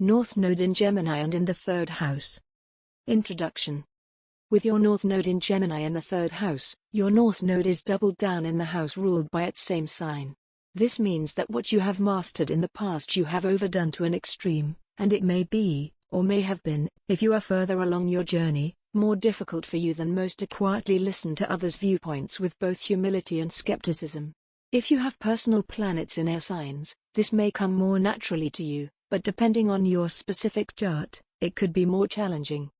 North Node in Gemini and in the third house. Introduction. With your North Node in Gemini in the third house, your North Node is doubled down in the house ruled by its same sign. This means that what you have mastered in the past you have overdone to an extreme, and it may be, or may have been, if you are further along your journey, more difficult for you than most to quietly listen to others' viewpoints with both humility and skepticism. If you have personal planets in air signs, this may come more naturally to you, but depending on your specific chart, it could be more challenging.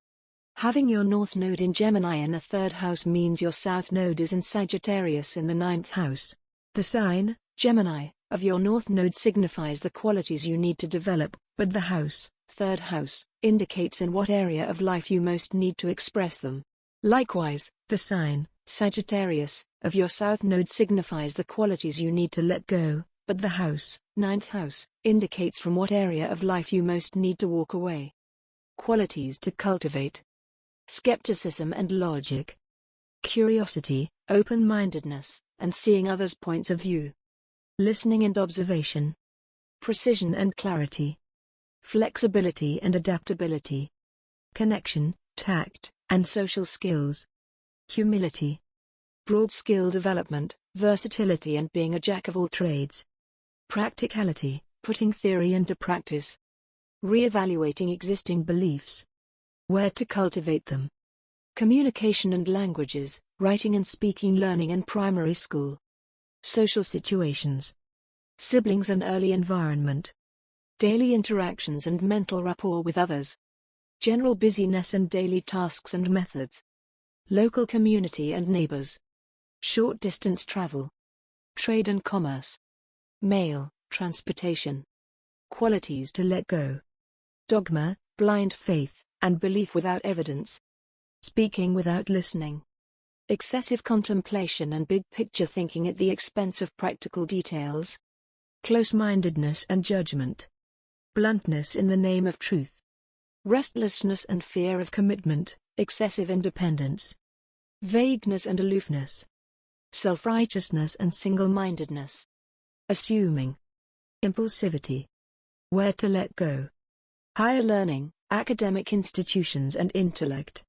Having your North Node in Gemini in the third house means your South Node is in Sagittarius in the ninth house. The sign, Gemini, of your North Node signifies the qualities you need to develop, but the house, third house, indicates in what area of life you most need to express them. Likewise, the sign, Sagittarius, of your South Node signifies the qualities you need to let go, but the house, ninth house, indicates from what area of life you most need to walk away. Qualities to cultivate: skepticism and logic, curiosity, open-mindedness, and seeing others' points of view, listening and observation, precision and clarity, flexibility and adaptability, connection, tact, and social skills, humility, broad skill development, versatility and being a jack of all trades, practicality, putting theory into practice, re-evaluating existing beliefs, where to cultivate them, communication and languages, writing and speaking learning in primary school, social situations, siblings and early environment, daily interactions and mental rapport with others, general busyness and daily tasks and methods, local community and neighbors, short distance travel, trade and commerce, mail, transportation. Qualities to let go: dogma, blind faith, and belief without evidence, speaking without listening, excessive contemplation and big picture thinking at the expense of practical details, close-mindedness and judgment, bluntness in the name of truth, restlessness and fear of commitment, excessive independence, vagueness and aloofness, self-righteousness and single-mindedness, assuming, impulsivity. Where to let go: higher learning, academic institutions and intellect,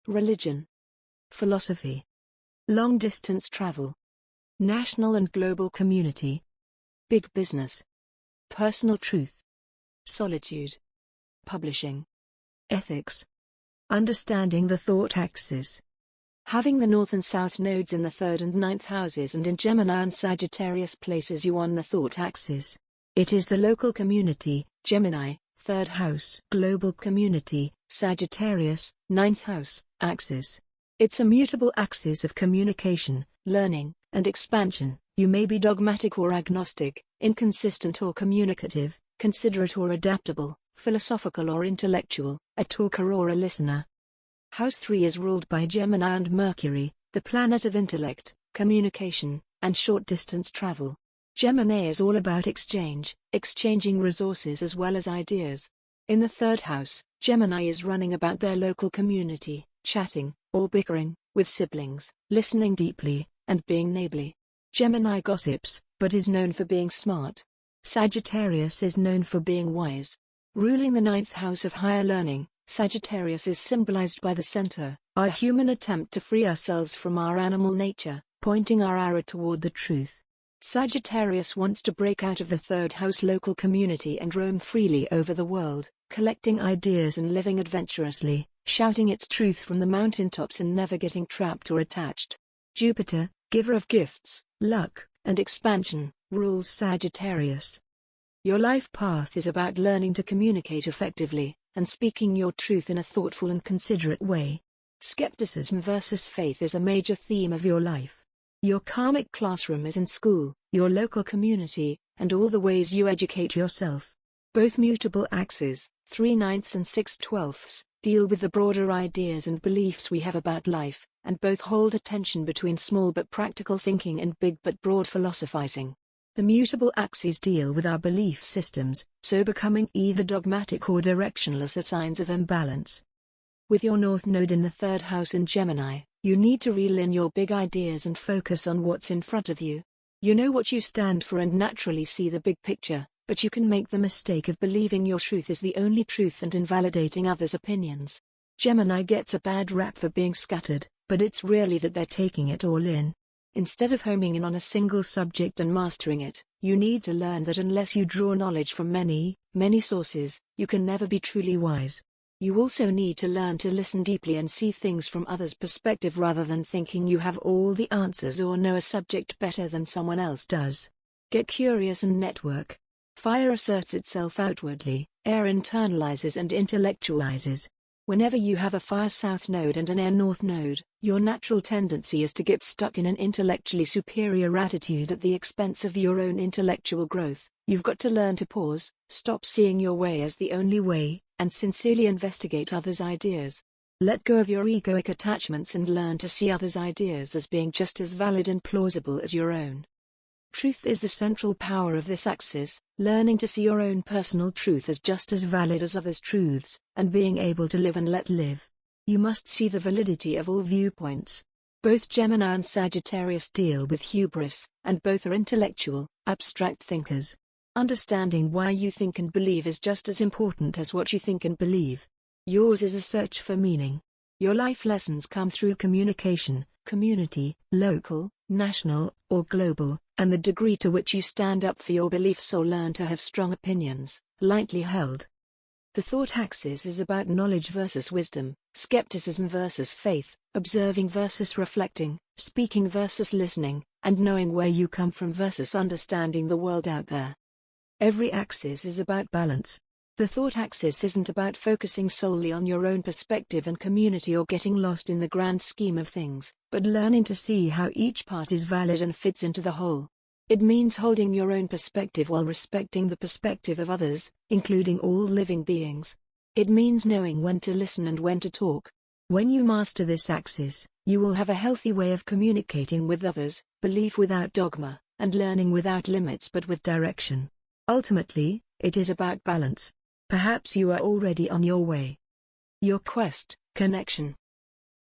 religion, philosophy, long-distance travel, national and global community, big business, personal truth, solitude, publishing, ethics, understanding the thought axis. Having the North and South Nodes in the third and ninth houses and in Gemini and Sagittarius places you on the thought axis. It is the local community, Gemini, third house, global community, Sagittarius, ninth house, axis. It's a mutable axis of communication, learning, and expansion. You may be dogmatic or agnostic, inconsistent or communicative, considerate or adaptable, philosophical or intellectual, a talker or a listener. House 3 is ruled by Gemini and Mercury, the planet of intellect, communication, and short-distance travel. Gemini is all about exchange, exchanging resources as well as ideas. In the third house, Gemini is running about their local community, chatting, or bickering, with siblings, listening deeply, and being neighborly. Gemini gossips, but is known for being smart. Sagittarius is known for being wise. Ruling the ninth house of higher learning, Sagittarius is symbolized by the center, our human attempt to free ourselves from our animal nature, pointing our arrow toward the truth. Sagittarius wants to break out of the third house local community and roam freely over the world, collecting ideas and living adventurously, shouting its truth from the mountaintops and never getting trapped or attached. Jupiter, giver of gifts, luck, and expansion, rules Sagittarius. Your life path is about learning to communicate effectively, and speaking your truth in a thoughtful and considerate way. Skepticism versus faith is a major theme of your life. Your karmic classroom is in school, your local community, and all the ways you educate yourself. Both mutable axes, 3/9 and 6/12, deal with the broader ideas and beliefs we have about life, and both hold a tension between small but practical thinking and big but broad philosophizing. The mutable axes deal with our belief systems, so becoming either dogmatic or directionless are signs of imbalance. With your North Node in the third house in Gemini, you need to reel in your big ideas and focus on what's in front of you. You know what you stand for and naturally see the big picture, but you can make the mistake of believing your truth is the only truth and invalidating others' opinions. Gemini gets a bad rap for being scattered, but it's really that they're taking it all in. Instead of homing in on a single subject and mastering it, you need to learn that unless you draw knowledge from many, many sources, you can never be truly wise. You also need to learn to listen deeply and see things from others' perspective rather than thinking you have all the answers or know a subject better than someone else does. Get curious and network. Fire asserts itself outwardly, air internalizes and intellectualizes. Whenever you have a fire south node and an air north node, your natural tendency is to get stuck in an intellectually superior attitude at the expense of your own intellectual growth. You've got to learn to pause, stop seeing your way as the only way, and sincerely investigate others' ideas. Let go of your egoic attachments and learn to see others' ideas as being just as valid and plausible as your own. Truth is the central power of this axis, learning to see your own personal truth as just as valid as others' truths, and being able to live and let live. You must see the validity of all viewpoints. Both Gemini and Sagittarius deal with hubris, and both are intellectual, abstract thinkers. Understanding why you think and believe is just as important as what you think and believe. Yours is a search for meaning. Your life lessons come through communication, community, local, national, or global, and the degree to which you stand up for your beliefs or learn to have strong opinions, lightly held. The thought axis is about knowledge versus wisdom, skepticism versus faith, observing versus reflecting, speaking versus listening, and knowing where you come from versus understanding the world out there. Every axis is about balance. The thought axis isn't about focusing solely on your own perspective and community or getting lost in the grand scheme of things, but learning to see how each part is valid and fits into the whole. It means holding your own perspective while respecting the perspective of others, including all living beings. It means knowing when to listen and when to talk. When you master this axis, you will have a healthy way of communicating with others, belief without dogma, and learning without limits but with direction. Ultimately, it is about balance. Perhaps you are already on your way. Your quest, connection.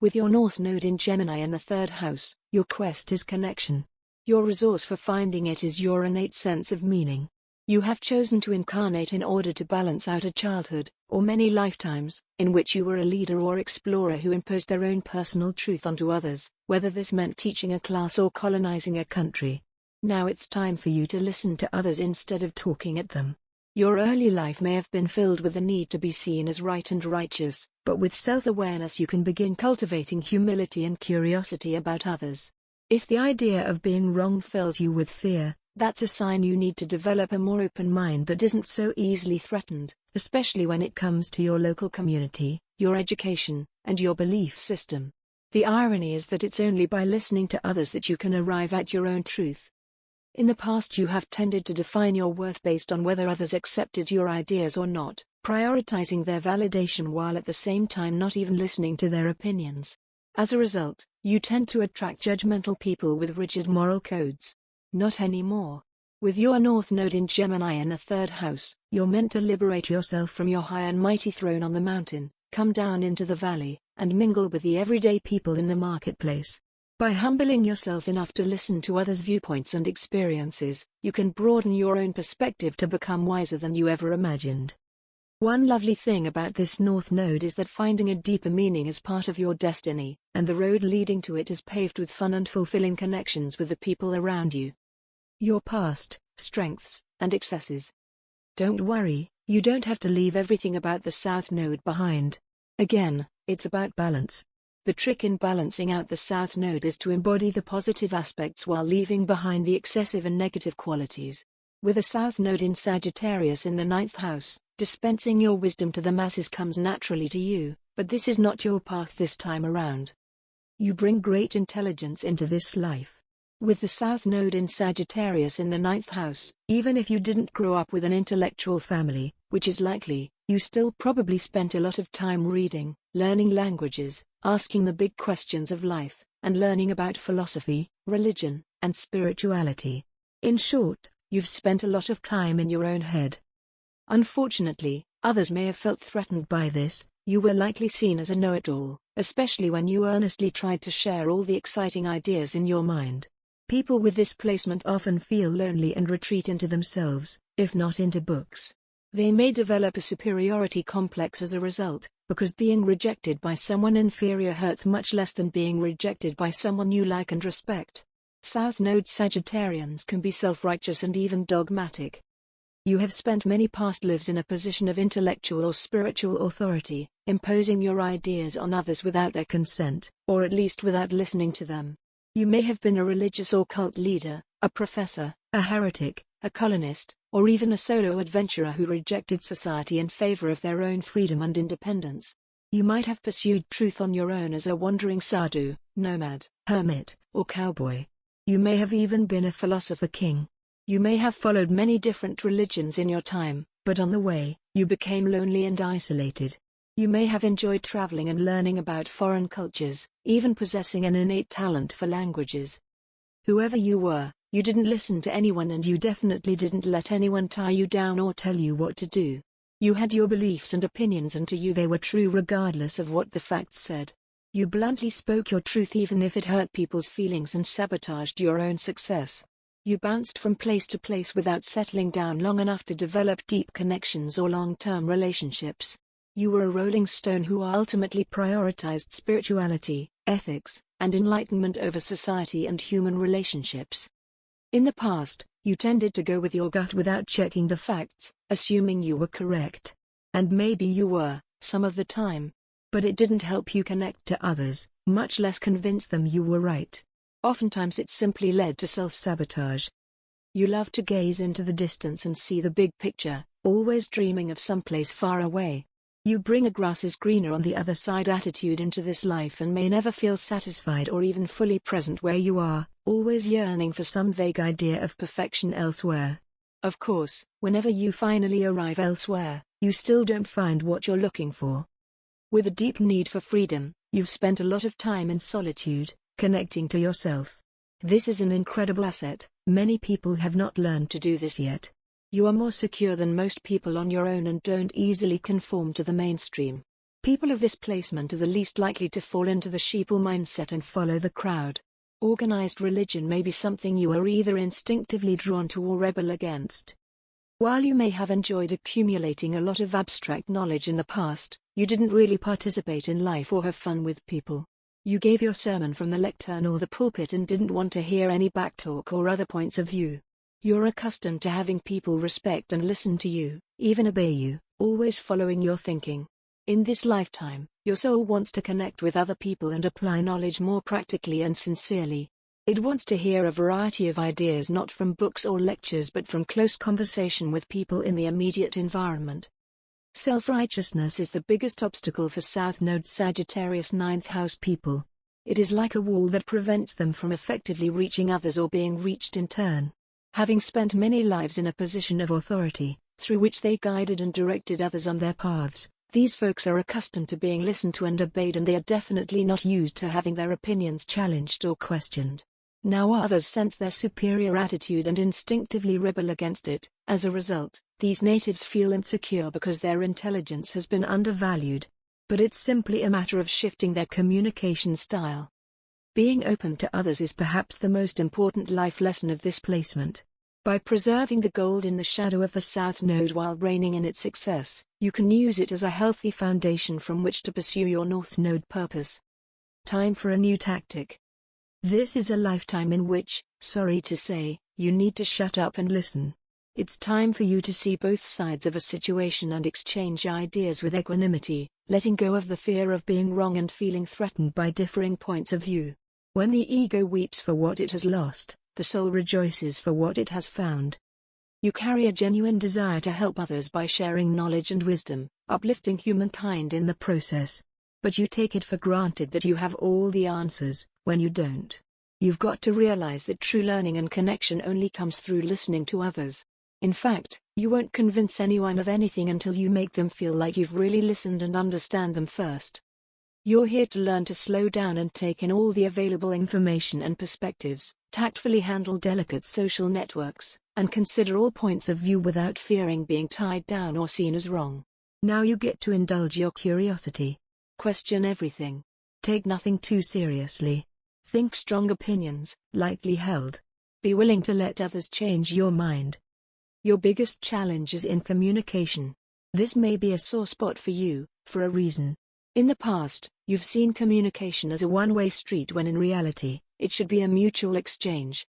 With your North Node in Gemini in the third house, your quest is connection. Your resource for finding it is your innate sense of meaning. You have chosen to incarnate in order to balance out a childhood, or many lifetimes, in which you were a leader or explorer who imposed their own personal truth onto others, whether this meant teaching a class or colonizing a country. Now it's time for you to listen to others instead of talking at them. Your early life may have been filled with the need to be seen as right and righteous, but with self-awareness you can begin cultivating humility and curiosity about others. If the idea of being wrong fills you with fear, that's a sign you need to develop a more open mind that isn't so easily threatened, especially when it comes to your local community, your education, and your belief system. The irony is that it's only by listening to others that you can arrive at your own truth. In the past you have tended to define your worth based on whether others accepted your ideas or not, prioritizing their validation while at the same time not even listening to their opinions. As a result, you tend to attract judgmental people with rigid moral codes. Not anymore. With your North Node in Gemini in the third house, you're meant to liberate yourself from your high and mighty throne on the mountain, come down into the valley, and mingle with the everyday people in the marketplace. By humbling yourself enough to listen to others' viewpoints and experiences, you can broaden your own perspective to become wiser than you ever imagined. One lovely thing about this North Node is that finding a deeper meaning is part of your destiny, and the road leading to it is paved with fun and fulfilling connections with the people around you. Your past, strengths, and excesses. Don't worry, you don't have to leave everything about the South Node behind. Again, it's about balance. The trick in balancing out the South Node is to embody the positive aspects while leaving behind the excessive and negative qualities. With a South Node in Sagittarius in the 9th house, dispensing your wisdom to the masses comes naturally to you, but this is not your path this time around. You bring great intelligence into this life. With the South Node in Sagittarius in the 9th house, even if you didn't grow up with an intellectual family, which is likely, you still probably spent a lot of time reading, learning languages, asking the big questions of life, and learning about philosophy, religion, and spirituality. In short, you've spent a lot of time in your own head. Unfortunately, others may have felt threatened by this. You were likely seen as a know-it-all, especially when you earnestly tried to share all the exciting ideas in your mind. People with this placement often feel lonely and retreat into themselves, if not into books. They may develop a superiority complex as a result, because being rejected by someone inferior hurts much less than being rejected by someone you like and respect. South Node Sagittarians can be self-righteous and even dogmatic. You have spent many past lives in a position of intellectual or spiritual authority, imposing your ideas on others without their consent, or at least without listening to them. You may have been a religious or cult leader, a professor, a heretic, a colonist, or even a solo adventurer who rejected society in favor of their own freedom and independence. You might have pursued truth on your own as a wandering sadhu, nomad, hermit, or cowboy. You may have even been a philosopher king. You may have followed many different religions in your time, but on the way, you became lonely and isolated. You may have enjoyed traveling and learning about foreign cultures, even possessing an innate talent for languages. Whoever you were, you didn't listen to anyone and you definitely didn't let anyone tie you down or tell you what to do. You had your beliefs and opinions, and to you they were true regardless of what the facts said. You bluntly spoke your truth even if it hurt people's feelings and sabotaged your own success. You bounced from place to place without settling down long enough to develop deep connections or long-term relationships. You were a rolling stone who ultimately prioritized spirituality, ethics, and enlightenment over society and human relationships. In the past, you tended to go with your gut without checking the facts, assuming you were correct. And maybe you were, some of the time. But it didn't help you connect to others, much less convince them you were right. Oftentimes it simply led to self-sabotage. You love to gaze into the distance and see the big picture, always dreaming of someplace far away. You bring a grass is greener on the other side attitude into this life and may never feel satisfied or even fully present where you are, always yearning for some vague idea of perfection elsewhere. Of course, whenever you finally arrive elsewhere, you still don't find what you're looking for. With a deep need for freedom, you've spent a lot of time in solitude, connecting to yourself. This is an incredible asset. Many people have not learned to do this yet. You are more secure than most people on your own and don't easily conform to the mainstream. People of this placement are the least likely to fall into the sheeple mindset and follow the crowd. Organized religion may be something you are either instinctively drawn to or rebel against. While you may have enjoyed accumulating a lot of abstract knowledge in the past, you didn't really participate in life or have fun with people. You gave your sermon from the lectern or the pulpit and didn't want to hear any backtalk or other points of view. You're accustomed to having people respect and listen to you, even obey you, always following your thinking. In this lifetime, your soul wants to connect with other people and apply knowledge more practically and sincerely. It wants to hear a variety of ideas not from books or lectures but from close conversation with people in the immediate environment. Self-righteousness is the biggest obstacle for South Node Sagittarius 9th house people. It is like a wall that prevents them from effectively reaching others or being reached in turn. Having spent many lives in a position of authority, through which they guided and directed others on their paths, these folks are accustomed to being listened to and obeyed, and they are definitely not used to having their opinions challenged or questioned. Now others sense their superior attitude and instinctively rebel against it. As a result, these natives feel insecure because their intelligence has been undervalued. But it's simply a matter of shifting their communication style. Being open to others is perhaps the most important life lesson of this placement. By preserving the gold in the shadow of the South Node while reigning in its success, you can use it as a healthy foundation from which to pursue your North Node purpose. Time for a new tactic. This is a lifetime in which, sorry to say, you need to shut up and listen. It's time for you to see both sides of a situation and exchange ideas with equanimity, letting go of the fear of being wrong and feeling threatened by differing points of view. When the ego weeps for what it has lost, the soul rejoices for what it has found. You carry a genuine desire to help others by sharing knowledge and wisdom, uplifting humankind in the process. But you take it for granted that you have all the answers, when you don't. You've got to realize that true learning and connection only comes through listening to others. In fact, you won't convince anyone of anything until you make them feel like you've really listened and understand them first. You're here to learn to slow down and take in all the available information and perspectives, tactfully handle delicate social networks, and consider all points of view without fearing being tied down or seen as wrong. Now you get to indulge your curiosity. Question everything. Take nothing too seriously. Think strong opinions, lightly held. Be willing to let others change your mind. Your biggest challenge is in communication. This may be a sore spot for you, for a reason. In the past, you've seen communication as a one-way street when in reality, it should be a mutual exchange.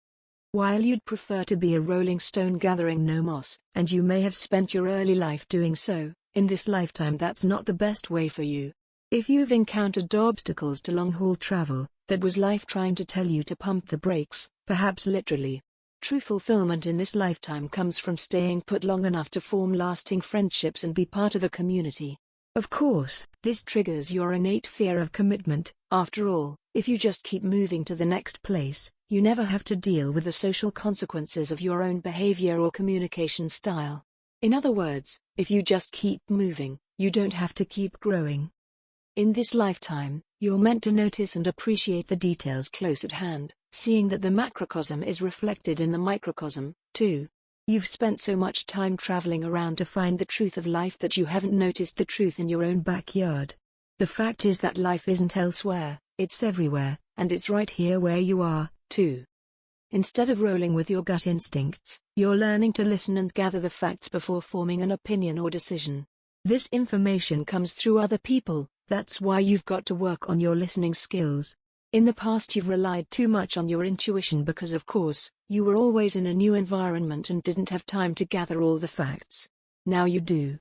While you'd prefer to be a rolling stone gathering no moss, and you may have spent your early life doing so, in this lifetime that's not the best way for you. If you've encountered obstacles to long-haul travel, that was life trying to tell you to pump the brakes, perhaps literally. True fulfillment in this lifetime comes from staying put long enough to form lasting friendships and be part of a community. Of course, this triggers your innate fear of commitment. After all, if you just keep moving to the next place, you never have to deal with the social consequences of your own behavior or communication style. In other words, if you just keep moving, you don't have to keep growing. In this lifetime, you're meant to notice and appreciate the details close at hand, seeing that the macrocosm is reflected in the microcosm, too. You've spent so much time traveling around to find the truth of life that you haven't noticed the truth in your own backyard. The fact is that life isn't elsewhere, it's everywhere, and it's right here where you are, too. Instead of rolling with your gut instincts, you're learning to listen and gather the facts before forming an opinion or decision. This information comes through other people, that's why you've got to work on your listening skills. In the past you've relied too much on your intuition because of course, you were always in a new environment and didn't have time to gather all the facts. Now you do.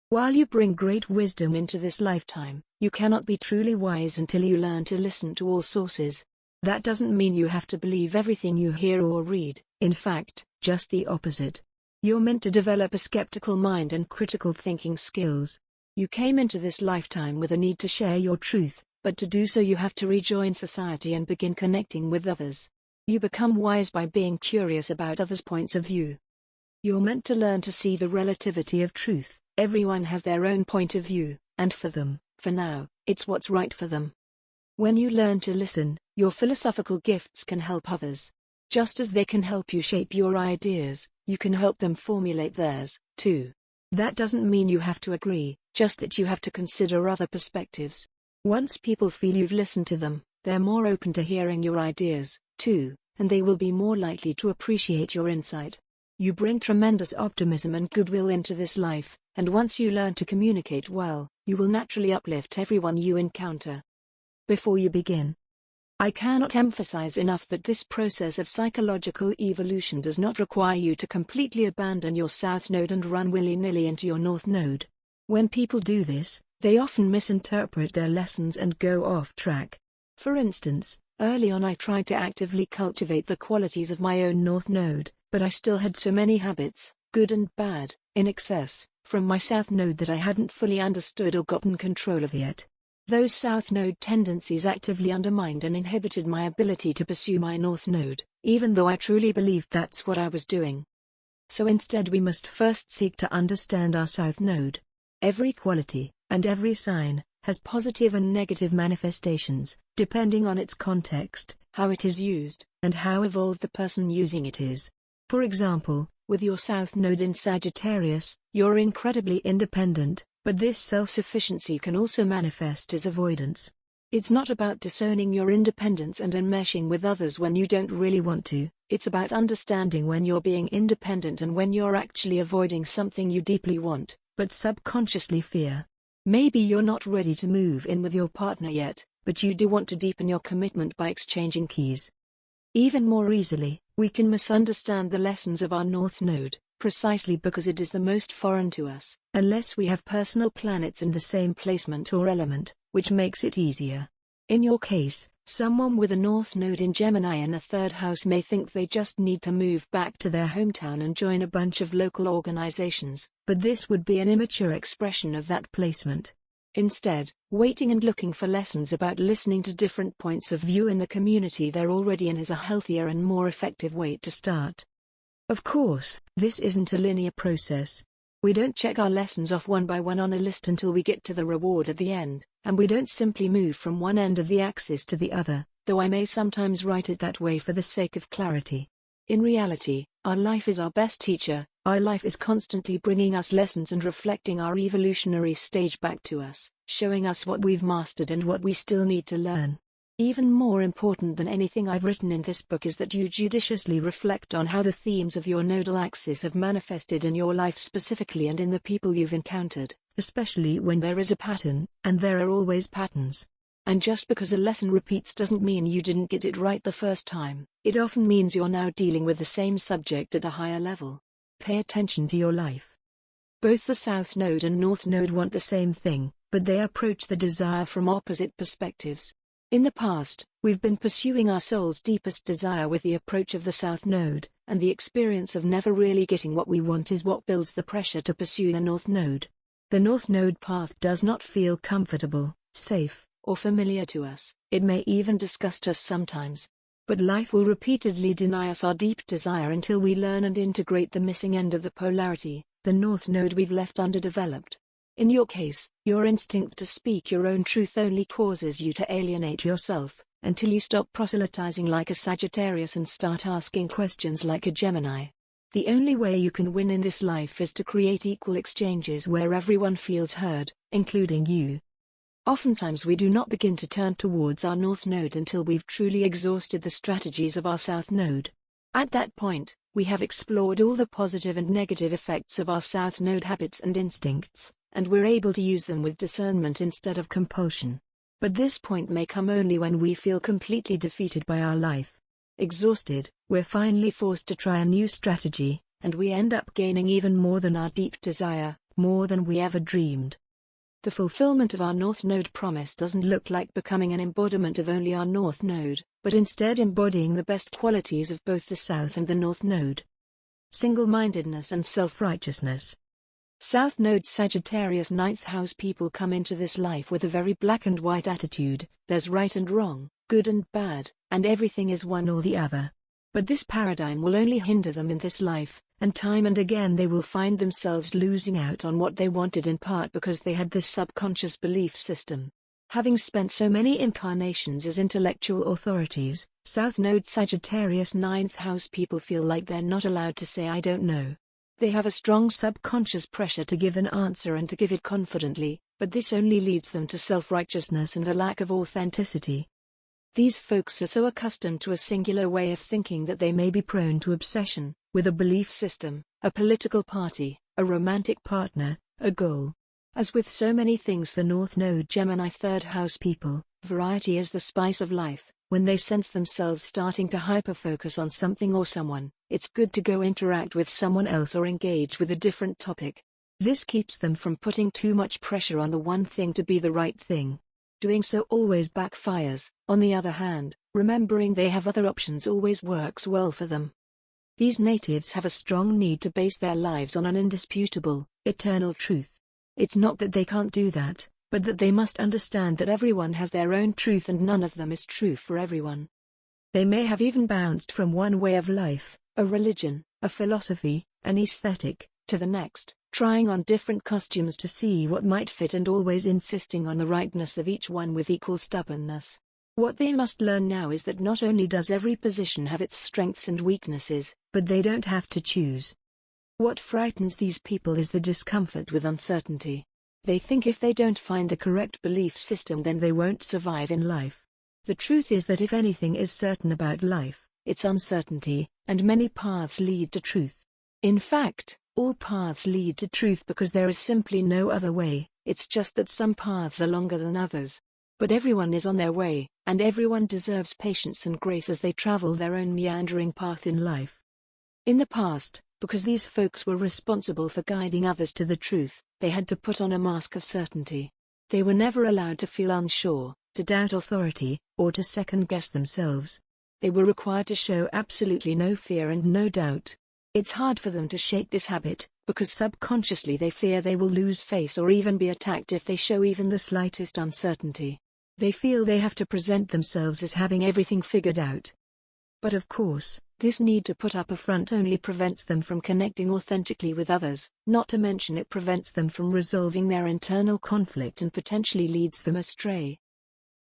While you bring great wisdom into this lifetime, you cannot be truly wise until you learn to listen to all sources. That doesn't mean you have to believe everything you hear or read, in fact, just the opposite. You're meant to develop a skeptical mind and critical thinking skills. You came into this lifetime with a need to share your truth, but to do so you have to rejoin society and begin connecting with others. You become wise by being curious about others' points of view. You're meant to learn to see the relativity of truth. Everyone has their own point of view, and for them, for now, it's what's right for them. When you learn to listen, your philosophical gifts can help others. Just as they can help you shape your ideas, you can help them formulate theirs, too. That doesn't mean you have to agree, just that you have to consider other perspectives. Once people feel you've listened to them, they're more open to hearing your ideas, too, and they will be more likely to appreciate your insight. You bring tremendous optimism and goodwill into this life, and once you learn to communicate well, you will naturally uplift everyone you encounter. Before you begin, I cannot emphasize enough that this process of psychological evolution does not require you to completely abandon your South Node and run willy-nilly into your North Node. When people do this, they often misinterpret their lessons and go off track. For instance, early on I tried to actively cultivate the qualities of my own North Node, but I still had so many habits, good and bad, in excess, from my South Node that I hadn't fully understood or gotten control of yet. Those South Node tendencies actively undermined and inhibited my ability to pursue my North Node, even though I truly believed that's what I was doing. So instead we must first seek to understand our South Node. Every quality, and every sign, has positive and negative manifestations, depending on its context, how it is used, and how evolved the person using it is. For example, with your South Node in Sagittarius, you're incredibly independent, but this self-sufficiency can also manifest as avoidance. It's not about disowning your independence and enmeshing with others when you don't really want to, it's about understanding when you're being independent and when you're actually avoiding something you deeply want, but subconsciously fear. Maybe you're not ready to move in with your partner yet, but you do want to deepen your commitment by exchanging keys. Even more easily, we can misunderstand the lessons of our North Node, precisely because it is the most foreign to us, unless we have personal planets in the same placement or element, which makes it easier. In your case, someone with a North Node in Gemini in the third house may think they just need to move back to their hometown and join a bunch of local organizations, but this would be an immature expression of that placement. Instead, waiting and looking for lessons about listening to different points of view in the community they're already in is a healthier and more effective way to start. Of course, this isn't a linear process. We don't check our lessons off one by one on a list until we get to the reward at the end, and we don't simply move from one end of the axis to the other, though I may sometimes write it that way for the sake of clarity. In reality, our life is our best teacher. Our life is constantly bringing us lessons and reflecting our evolutionary stage back to us, showing us what we've mastered and what we still need to learn. Even more important than anything I've written in this book is that you judiciously reflect on how the themes of your nodal axis have manifested in your life specifically and in the people you've encountered, especially when there is a pattern, and there are always patterns. And just because a lesson repeats doesn't mean you didn't get it right the first time. It often means you're now dealing with the same subject at a higher level. Pay attention to your life. Both the South Node and North Node want the same thing, but they approach the desire from opposite perspectives. In the past, we've been pursuing our soul's deepest desire with the approach of the South Node, and the experience of never really getting what we want is what builds the pressure to pursue the North Node. The North Node path does not feel comfortable, safe, or familiar to us. It may even disgust us sometimes. But life will repeatedly deny us our deep desire until we learn and integrate the missing end of the polarity, the North Node we've left underdeveloped. In your case, your instinct to speak your own truth only causes you to alienate yourself, until you stop proselytizing like a Sagittarius and start asking questions like a Gemini. The only way you can win in this life is to create equal exchanges where everyone feels heard, including you. Oftentimes we do not begin to turn towards our North Node until we've truly exhausted the strategies of our South Node. At that point, we have explored all the positive and negative effects of our South Node habits and instincts, and we're able to use them with discernment instead of compulsion. But this point may come only when we feel completely defeated by our life. Exhausted, we're finally forced to try a new strategy, and we end up gaining even more than our deep desire, more than we ever dreamed. The fulfillment of our North Node promise doesn't look like becoming an embodiment of only our North Node, but instead embodying the best qualities of both the South and the North Node. Single-mindedness and self-righteousness. South Node Sagittarius 9th house people come into this life with a very black and white attitude. There's right and wrong, good and bad, and everything is one or the other. But this paradigm will only hinder them in this life, and time and again they will find themselves losing out on what they wanted in part because they had this subconscious belief system. Having spent so many incarnations as intellectual authorities, South Node Sagittarius 9th house people feel like they're not allowed to say I don't know. They have a strong subconscious pressure to give an answer and to give it confidently, but this only leads them to self-righteousness and a lack of authenticity. These folks are so accustomed to a singular way of thinking that they may be prone to obsession with a belief system, a political party, a romantic partner, a goal. As with so many things for North Node Gemini 3rd house people, variety is the spice of life. When they sense themselves starting to hyper-focus on something or someone, it's good to go interact with someone else or engage with a different topic. This keeps them from putting too much pressure on the one thing to be the right thing. Doing so always backfires. On the other hand, remembering they have other options always works well for them. These natives have a strong need to base their lives on an indisputable, eternal truth. It's not that they can't do that, but that they must understand that everyone has their own truth and none of them is true for everyone. They may have even bounced from one way of life, a religion, a philosophy, an aesthetic, to the next, trying on different costumes to see what might fit and always insisting on the rightness of each one with equal stubbornness. What they must learn now is that not only does every position have its strengths and weaknesses, but they don't have to choose. What frightens these people is the discomfort with uncertainty. They think if they don't find the correct belief system then they won't survive in life. The truth is that if anything is certain about life, it's uncertainty, and many paths lead to truth. In fact, all paths lead to truth because there is simply no other way, it's just that some paths are longer than others. But everyone is on their way, and everyone deserves patience and grace as they travel their own meandering path in life. In the past, because these folks were responsible for guiding others to the truth, they had to put on a mask of certainty. They were never allowed to feel unsure, to doubt authority, or to second-guess themselves. They were required to show absolutely no fear and no doubt. It's hard for them to shake this habit, because subconsciously they fear they will lose face or even be attacked if they show even the slightest uncertainty. They feel they have to present themselves as having everything figured out. But of course, this need to put up a front only prevents them from connecting authentically with others, not to mention it prevents them from resolving their internal conflict and potentially leads them astray.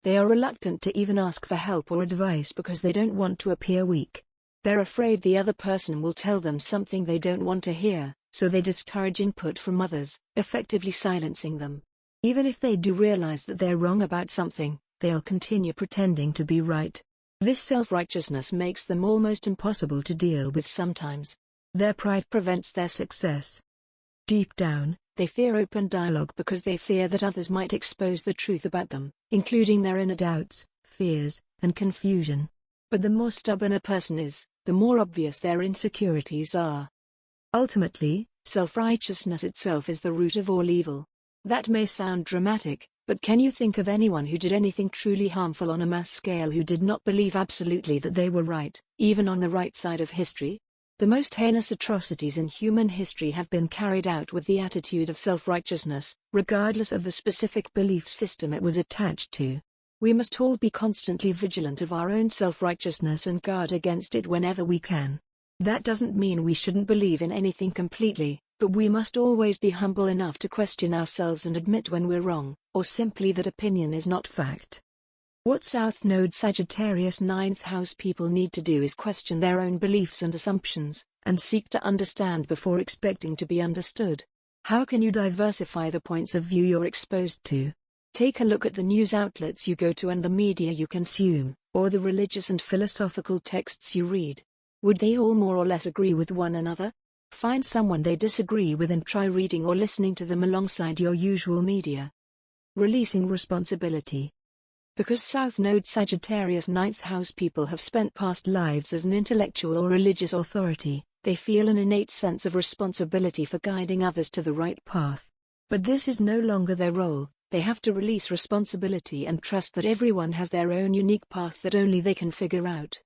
They are reluctant to even ask for help or advice because they don't want to appear weak. They're afraid the other person will tell them something they don't want to hear, so they discourage input from others, effectively silencing them. Even if they do realize that they're wrong about something, they'll continue pretending to be right. This self-righteousness makes them almost impossible to deal with sometimes. Their pride prevents their success. Deep down, they fear open dialogue because they fear that others might expose the truth about them, including their inner doubts, fears, and confusion. But the more stubborn a person is, the more obvious their insecurities are. Ultimately, self-righteousness itself is the root of all evil. That may sound dramatic, but can you think of anyone who did anything truly harmful on a mass scale who did not believe absolutely that they were right, even on the right side of history? The most heinous atrocities in human history have been carried out with the attitude of self-righteousness, regardless of the specific belief system it was attached to. We must all be constantly vigilant of our own self-righteousness and guard against it whenever we can. That doesn't mean we shouldn't believe in anything completely, but we must always be humble enough to question ourselves and admit when we're wrong, or simply that opinion is not fact. What South Node Sagittarius 9th house people need to do is question their own beliefs and assumptions, and seek to understand before expecting to be understood. How can you diversify the points of view you're exposed to? Take a look at the news outlets you go to and the media you consume, or the religious and philosophical texts you read. Would they all more or less agree with one another? Find someone they disagree with and try reading or listening to them alongside your usual media. Releasing responsibility. Because South Node Sagittarius 9th house people have spent past lives as an intellectual or religious authority, they feel an innate sense of responsibility for guiding others to the right path. But this is no longer their role. They have to release responsibility and trust that everyone has their own unique path that only they can figure out.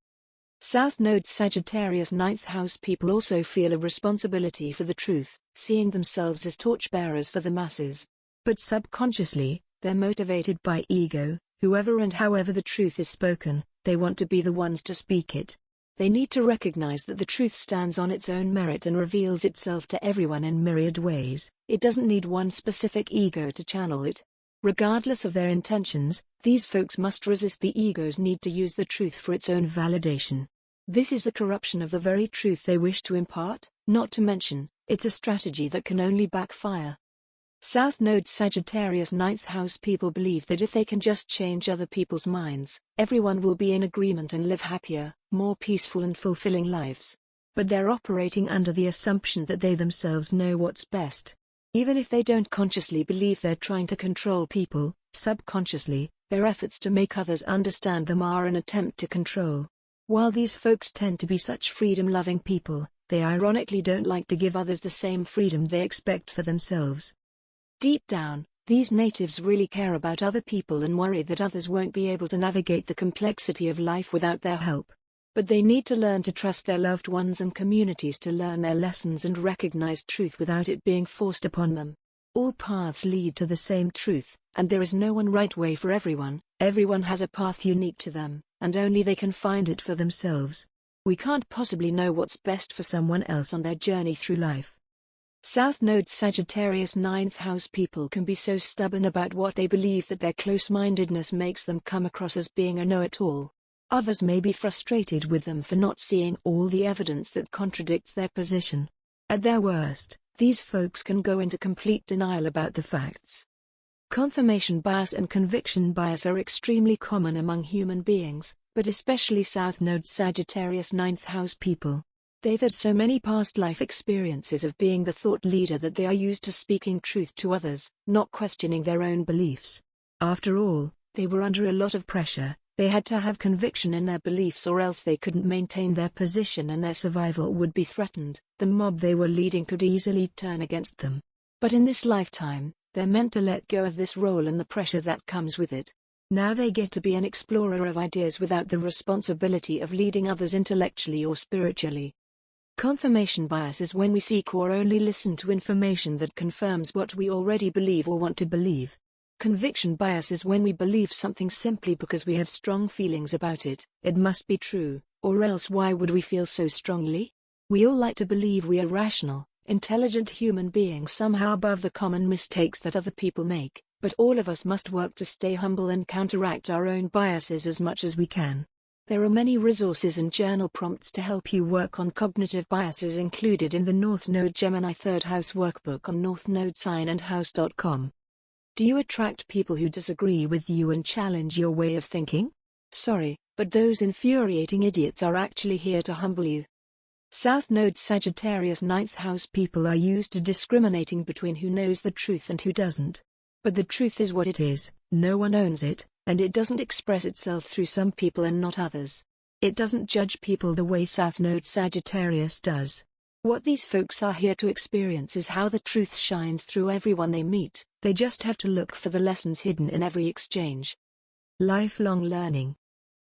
South Node Sagittarius 9th house people also feel a responsibility for the truth, seeing themselves as torchbearers for the masses. But subconsciously, they're motivated by ego. Whoever and however the truth is spoken, they want to be the ones to speak it. They need to recognize that the truth stands on its own merit and reveals itself to everyone in myriad ways. It doesn't need one specific ego to channel it. Regardless of their intentions, these folks must resist the ego's need to use the truth for its own validation. This is a corruption of the very truth they wish to impart, not to mention, it's a strategy that can only backfire. South Node Sagittarius 9th house people believe that if they can just change other people's minds, everyone will be in agreement and live happier, more peaceful and fulfilling lives. But they're operating under the assumption that they themselves know what's best. Even if they don't consciously believe they're trying to control people, subconsciously, their efforts to make others understand them are an attempt to control. While these folks tend to be such freedom-loving people, they ironically don't like to give others the same freedom they expect for themselves. Deep down, these natives really care about other people and worry that others won't be able to navigate the complexity of life without their help. But they need to learn to trust their loved ones and communities to learn their lessons and recognize truth without it being forced upon them. All paths lead to the same truth, and there is no one right way for everyone. Everyone has a path unique to them, and only they can find it for themselves. We can't possibly know what's best for someone else on their journey through life. South Node Sagittarius 9th house people can be so stubborn about what they believe that their close-mindedness makes them come across as being a know-it-all. Others may be frustrated with them for not seeing all the evidence that contradicts their position. At their worst, these folks can go into complete denial about the facts. Confirmation bias and conviction bias are extremely common among human beings, but especially South Node Sagittarius 9th house people. They've had so many past life experiences of being the thought leader that they are used to speaking truth to others, not questioning their own beliefs. After all, they were under a lot of pressure. They had to have conviction in their beliefs or else they couldn't maintain their position and their survival would be threatened. The mob they were leading could easily turn against them. But in this lifetime, they're meant to let go of this role and the pressure that comes with it. Now they get to be an explorer of ideas without the responsibility of leading others intellectually or spiritually. Confirmation bias is when we seek or only listen to information that confirms what we already believe or want to believe. Conviction bias is when we believe something simply because we have strong feelings about it. It must be true, or else why would we feel so strongly? We all like to believe we are rational, intelligent human beings somehow above the common mistakes that other people make, but all of us must work to stay humble and counteract our own biases as much as we can. There are many resources and journal prompts to help you work on cognitive biases included in the North Node Gemini 3rd House Workbook on northnodesign and house.com. Do you attract people who disagree with you and challenge your way of thinking? Sorry, but those infuriating idiots are actually here to humble you. South Node Sagittarius ninth house people are used to discriminating between who knows the truth and who doesn't. But the truth is what it is, no one owns it, and it doesn't express itself through some people and not others. It doesn't judge people the way South Node Sagittarius does. What these folks are here to experience is how the truth shines through everyone they meet. They just have to look for the lessons hidden in every exchange. Lifelong learning.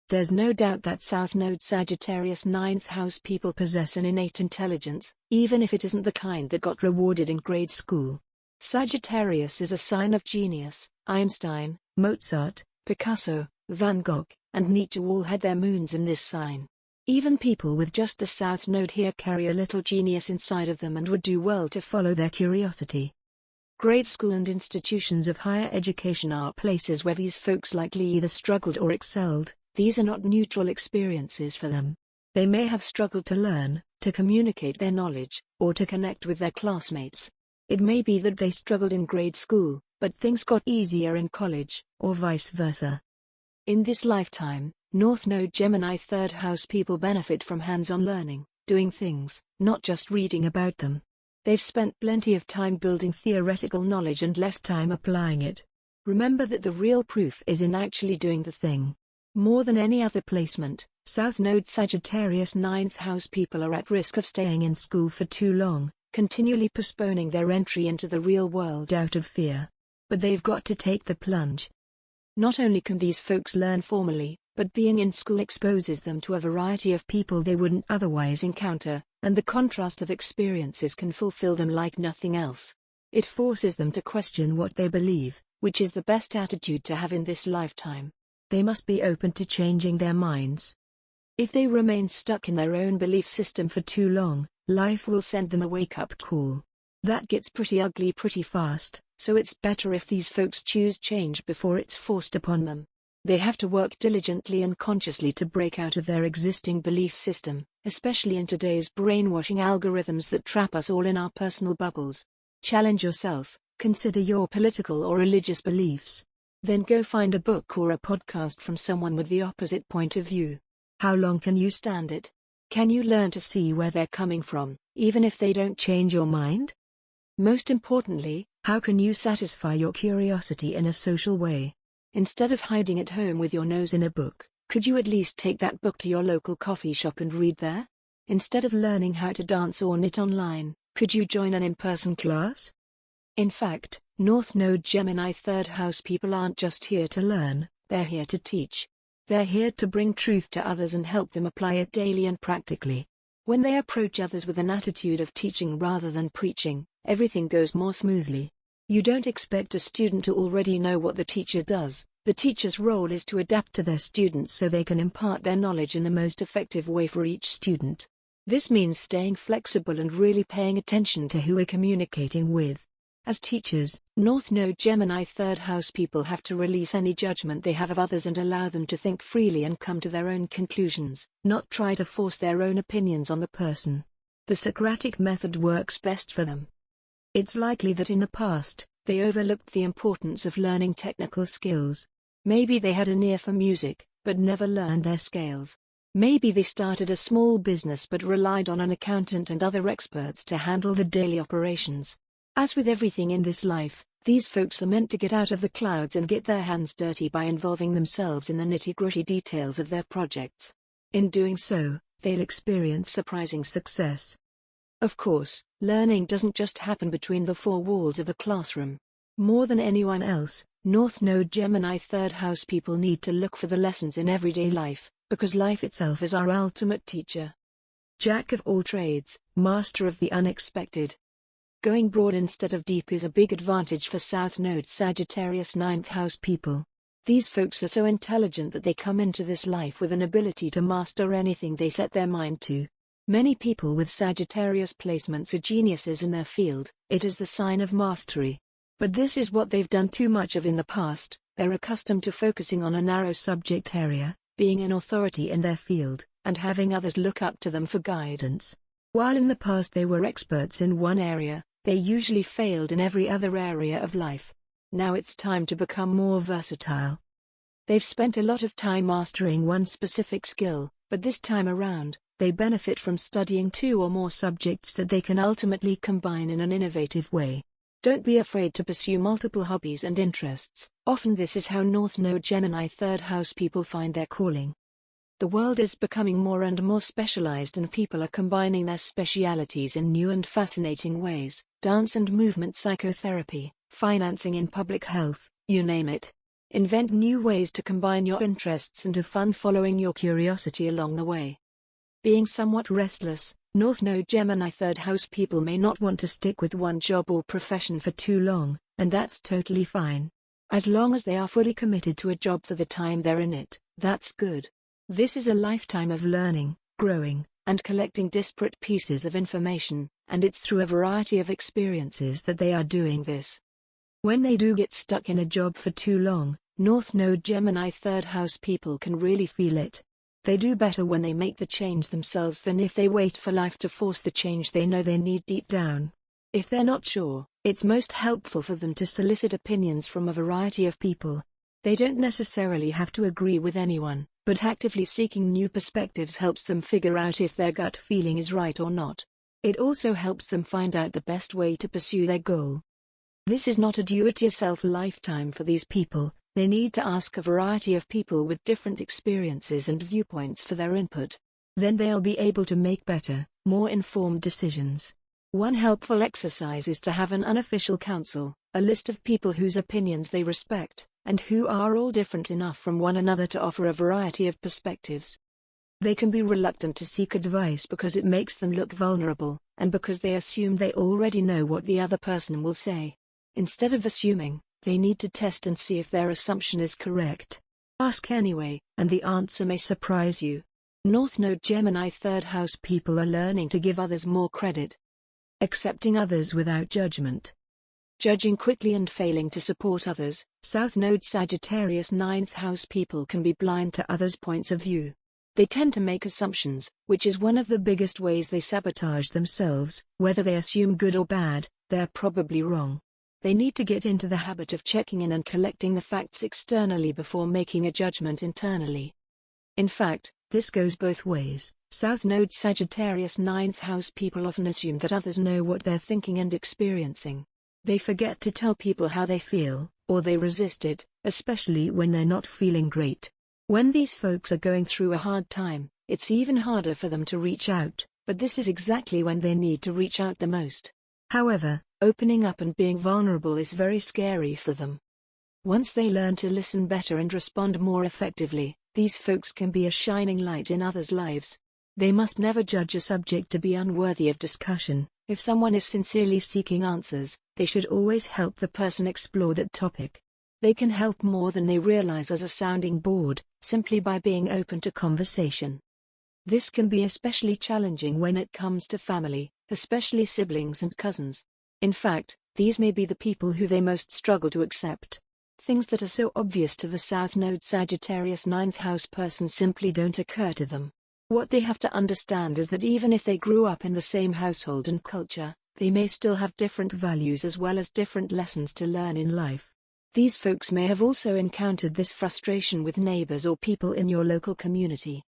There's no doubt that South Node Sagittarius ninth house people possess an innate intelligence, even if it isn't the kind that got rewarded in grade school. Sagittarius is a sign of genius. Einstein, Mozart, Picasso, Van Gogh, and Nietzsche all had their moons in this sign. Even people with just the South Node here carry a little genius inside of them and would do well to follow their curiosity. Grade school and institutions of higher education are places where these folks likely either struggled or excelled. These are not neutral experiences for them. They may have struggled to learn, to communicate their knowledge, or to connect with their classmates. It may be that they struggled in grade school, but things got easier in college, or vice versa. In this lifetime, North Node Gemini third house people benefit from hands-on learning, doing things, not just reading about them. They've spent plenty of time building theoretical knowledge and less time applying it. Remember that the real proof is in actually doing the thing. More than any other placement, South Node Sagittarius ninth house people are at risk of staying in school for too long, continually postponing their entry into the real world out of fear. But they've got to take the plunge. Not only can these folks learn formally, but being in school exposes them to a variety of people they wouldn't otherwise encounter, and the contrast of experiences can fulfill them like nothing else. It forces them to question what they believe, which is the best attitude to have in this lifetime. They must be open to changing their minds. If they remain stuck in their own belief system for too long, life will send them a wake-up call. That gets pretty ugly pretty fast, so it's better if these folks choose change before it's forced upon them. They have to work diligently and consciously to break out of their existing belief system, especially in today's brainwashing algorithms that trap us all in our personal bubbles. Challenge yourself, consider your political or religious beliefs. Then go find a book or a podcast from someone with the opposite point of view. How long can you stand it? Can you learn to see where they're coming from, even if they don't change your mind? Most importantly, how can you satisfy your curiosity in a social way? Instead of hiding at home with your nose in a book, could you at least take that book to your local coffee shop and read there? Instead of learning how to dance or knit online, could you join an in-person class? In fact, North Node Gemini third house people aren't just here to learn, they're here to teach. They're here to bring truth to others and help them apply it daily and practically. When they approach others with an attitude of teaching rather than preaching, everything goes more smoothly. You don't expect a student to already know what the teacher does. The teacher's role is to adapt to their students so they can impart their knowledge in the most effective way for each student. This means staying flexible and really paying attention to who we're communicating with. As teachers, North Node Gemini third house people have to release any judgment they have of others and allow them to think freely and come to their own conclusions, not try to force their own opinions on the person. The Socratic method works best for them. It's likely that in the past, they overlooked the importance of learning technical skills. Maybe they had an ear for music, but never learned their scales. Maybe they started a small business but relied on an accountant and other experts to handle the daily operations. As with everything in this life, these folks are meant to get out of the clouds and get their hands dirty by involving themselves in the nitty-gritty details of their projects. In doing so, they'll experience surprising success. Of course, learning doesn't just happen between the four walls of a classroom. More than anyone else, North Node Gemini third house people need to look for the lessons in everyday life, because life itself is our ultimate teacher. Jack of all trades, master of the unexpected. Going broad instead of deep is a big advantage for South Node Sagittarius ninth house people. These folks are so intelligent that they come into this life with an ability to master anything they set their mind to. Many people with Sagittarius placements are geniuses in their field. It is the sign of mastery. But this is what they've done too much of in the past. They're accustomed to focusing on a narrow subject area, being an authority in their field, and having others look up to them for guidance. While in the past they were experts in one area, they usually failed in every other area of life. Now it's time to become more versatile. They've spent a lot of time mastering one specific skill, but this time around, they benefit from studying 2 or more subjects that they can ultimately combine in an innovative way. Don't be afraid to pursue multiple hobbies and interests. Often this is how North Node Gemini 3rd house people find their calling. The world is becoming more and more specialized, and people are combining their specialities in new and fascinating ways. Dance and movement psychotherapy, financing in public health, you name it. Invent new ways to combine your interests and have fun following your curiosity along the way. Being somewhat restless, North Node Gemini 3rd house people may not want to stick with one job or profession for too long, and that's totally fine. As long as they are fully committed to a job for the time they're in it, that's good. This is a lifetime of learning, growing, and collecting disparate pieces of information, and it's through a variety of experiences that they are doing this. When they do get stuck in a job for too long, North Node Gemini 3rd house people can really feel it. They do better when they make the change themselves than if they wait for life to force the change they know they need deep down. If they're not sure, it's most helpful for them to solicit opinions from a variety of people. They don't necessarily have to agree with anyone, but actively seeking new perspectives helps them figure out if their gut feeling is right or not. It also helps them find out the best way to pursue their goal. This is not a do-it-yourself lifetime for these people. They need to ask a variety of people with different experiences and viewpoints for their input. Then they'll be able to make better, more informed decisions. One helpful exercise is to have an unofficial council, a list of people whose opinions they respect, and who are all different enough from one another to offer a variety of perspectives. They can be reluctant to seek advice because it makes them look vulnerable, and because they assume they already know what the other person will say. Instead of assuming, they need to test and see if their assumption is correct. Ask anyway, and the answer may surprise you. North Node Gemini 3rd house people are learning to give others more credit. Accepting others without judgment. Judging quickly and failing to support others. South Node Sagittarius 9th house people can be blind to others' points of view. They tend to make assumptions, which is one of the biggest ways they sabotage themselves. Whether they assume good or bad, they're probably wrong. They need to get into the habit of checking in and collecting the facts externally before making a judgment internally. In fact, this goes both ways. South Node Sagittarius 9th house people often assume that others know what they're thinking and experiencing. They forget to tell people how they feel, or they resist it, especially when they're not feeling great. When these folks are going through a hard time, it's even harder for them to reach out, but this is exactly when they need to reach out the most. However, opening up and being vulnerable is very scary for them. Once they learn to listen better and respond more effectively, these folks can be a shining light in others' lives. They must never judge a subject to be unworthy of discussion. If someone is sincerely seeking answers, they should always help the person explore that topic. They can help more than they realize as a sounding board, simply by being open to conversation. This can be especially challenging when it comes to family, especially siblings and cousins. In fact, these may be the people who they most struggle to accept. Things that are so obvious to the South Node Sagittarius 9th house person simply don't occur to them. What they have to understand is that even if they grew up in the same household and culture, they may still have different values as well as different lessons to learn in life. These folks may have also encountered this frustration with neighbors or people in your local community.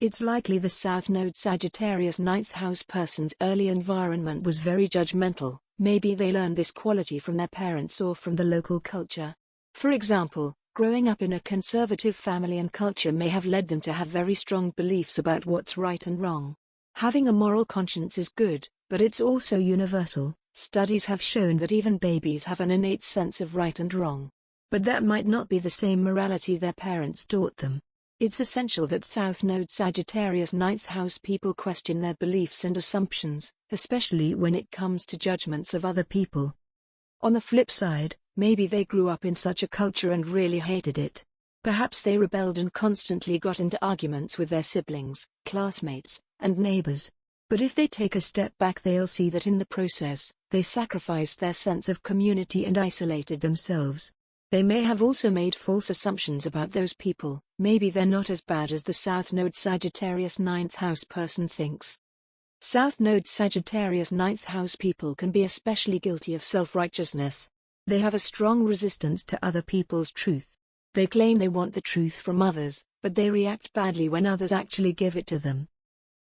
It's likely the South Node Sagittarius 9th house person's early environment was very judgmental. Maybe they learned this quality from their parents or from the local culture. For example, growing up in a conservative family and culture may have led them to have very strong beliefs about what's right and wrong. Having a moral conscience is good, but it's also universal. Studies have shown that even babies have an innate sense of right and wrong. But that might not be the same morality their parents taught them. It's essential that South Node Sagittarius 9th house people question their beliefs and assumptions, especially when it comes to judgments of other people. On the flip side, maybe they grew up in such a culture and really hated it. Perhaps they rebelled and constantly got into arguments with their siblings, classmates, and neighbors. But if they take a step back, they'll see that in the process, they sacrificed their sense of community and isolated themselves. They may have also made false assumptions about those people. Maybe they're not as bad as the South Node Sagittarius 9th house person thinks. South Node Sagittarius 9th house people can be especially guilty of self-righteousness. They have a strong resistance to other people's truth. They claim they want the truth from others, but they react badly when others actually give it to them.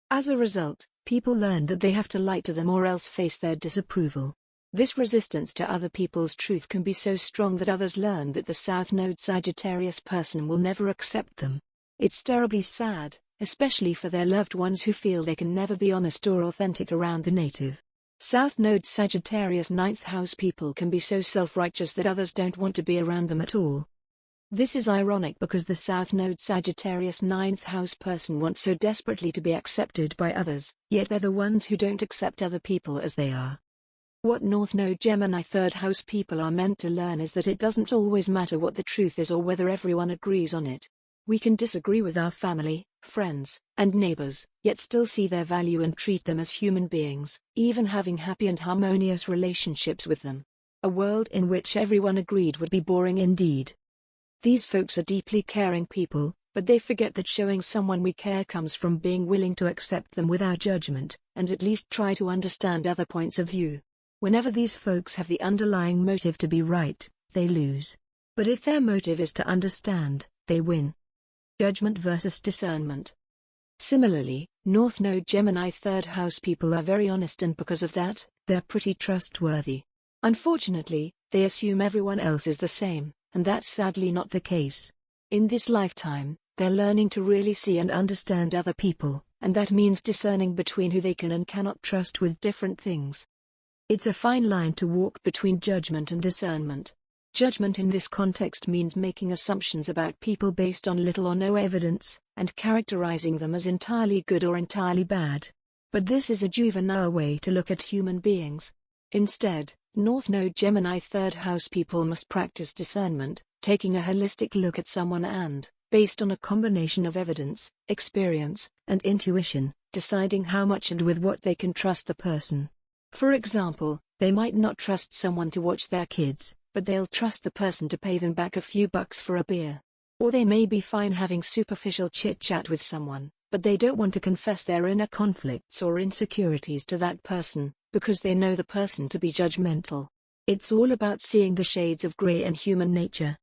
As a result, people learn that they have to lie to them or else face their disapproval. This resistance to other people's truth can be so strong that others learn that the South Node Sagittarius person will never accept them. It's terribly sad, especially for their loved ones who feel they can never be honest or authentic around the native South Node Sagittarius 9th house people can be so self-righteous that others don't want to be around them at all. This is ironic because the South Node Sagittarius 9th house person wants so desperately to be accepted by others, yet they're the ones who don't accept other people as they are. What North Node Gemini 3rd house people are meant to learn is that it doesn't always matter what the truth is or whether everyone agrees on it. We can disagree with our family, friends, and neighbors, yet still see their value and treat them as human beings, even having happy and harmonious relationships with them. A world in which everyone agreed would be boring indeed. These folks are deeply caring people, but they forget that showing someone we care comes from being willing to accept them without judgment, and at least try to understand other points of view. Whenever these folks have the underlying motive to be right, they lose. But if their motive is to understand, they win. Judgment versus discernment. Similarly, North Node Gemini 3rd house people are very honest, and because of that, they're pretty trustworthy. Unfortunately, they assume everyone else is the same, and that's sadly not the case. In this lifetime, they're learning to really see and understand other people, and that means discerning between who they can and cannot trust with different things. It's a fine line to walk between judgment and discernment. Judgment in this context means making assumptions about people based on little or no evidence, and characterizing them as entirely good or entirely bad. But this is a juvenile way to look at human beings. Instead, North Node Gemini 3rd house people must practice discernment, taking a holistic look at someone and, based on a combination of evidence, experience, and intuition, deciding how much and with what they can trust the person. For example, they might not trust someone to watch their kids, but they'll trust the person to pay them back a few bucks for a beer. Or they may be fine having superficial chit-chat with someone, but they don't want to confess their inner conflicts or insecurities to that person, because they know the person to be judgmental. It's all about seeing the shades of gray in human nature.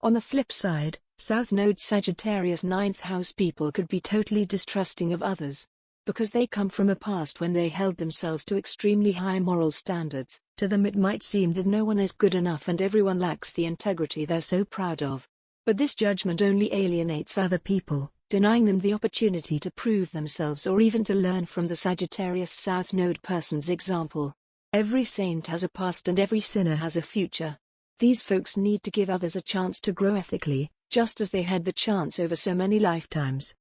On the flip side, South Node Sagittarius 9th house people could be totally distrusting of others. Because they come from a past when they held themselves to extremely high moral standards, to them it might seem that no one is good enough and everyone lacks the integrity they're so proud of. But this judgment only alienates other people, denying them the opportunity to prove themselves or even to learn from the Sagittarius South Node person's example. Every saint has a past and every sinner has a future. These folks need to give others a chance to grow ethically, just as they had the chance over so many lifetimes.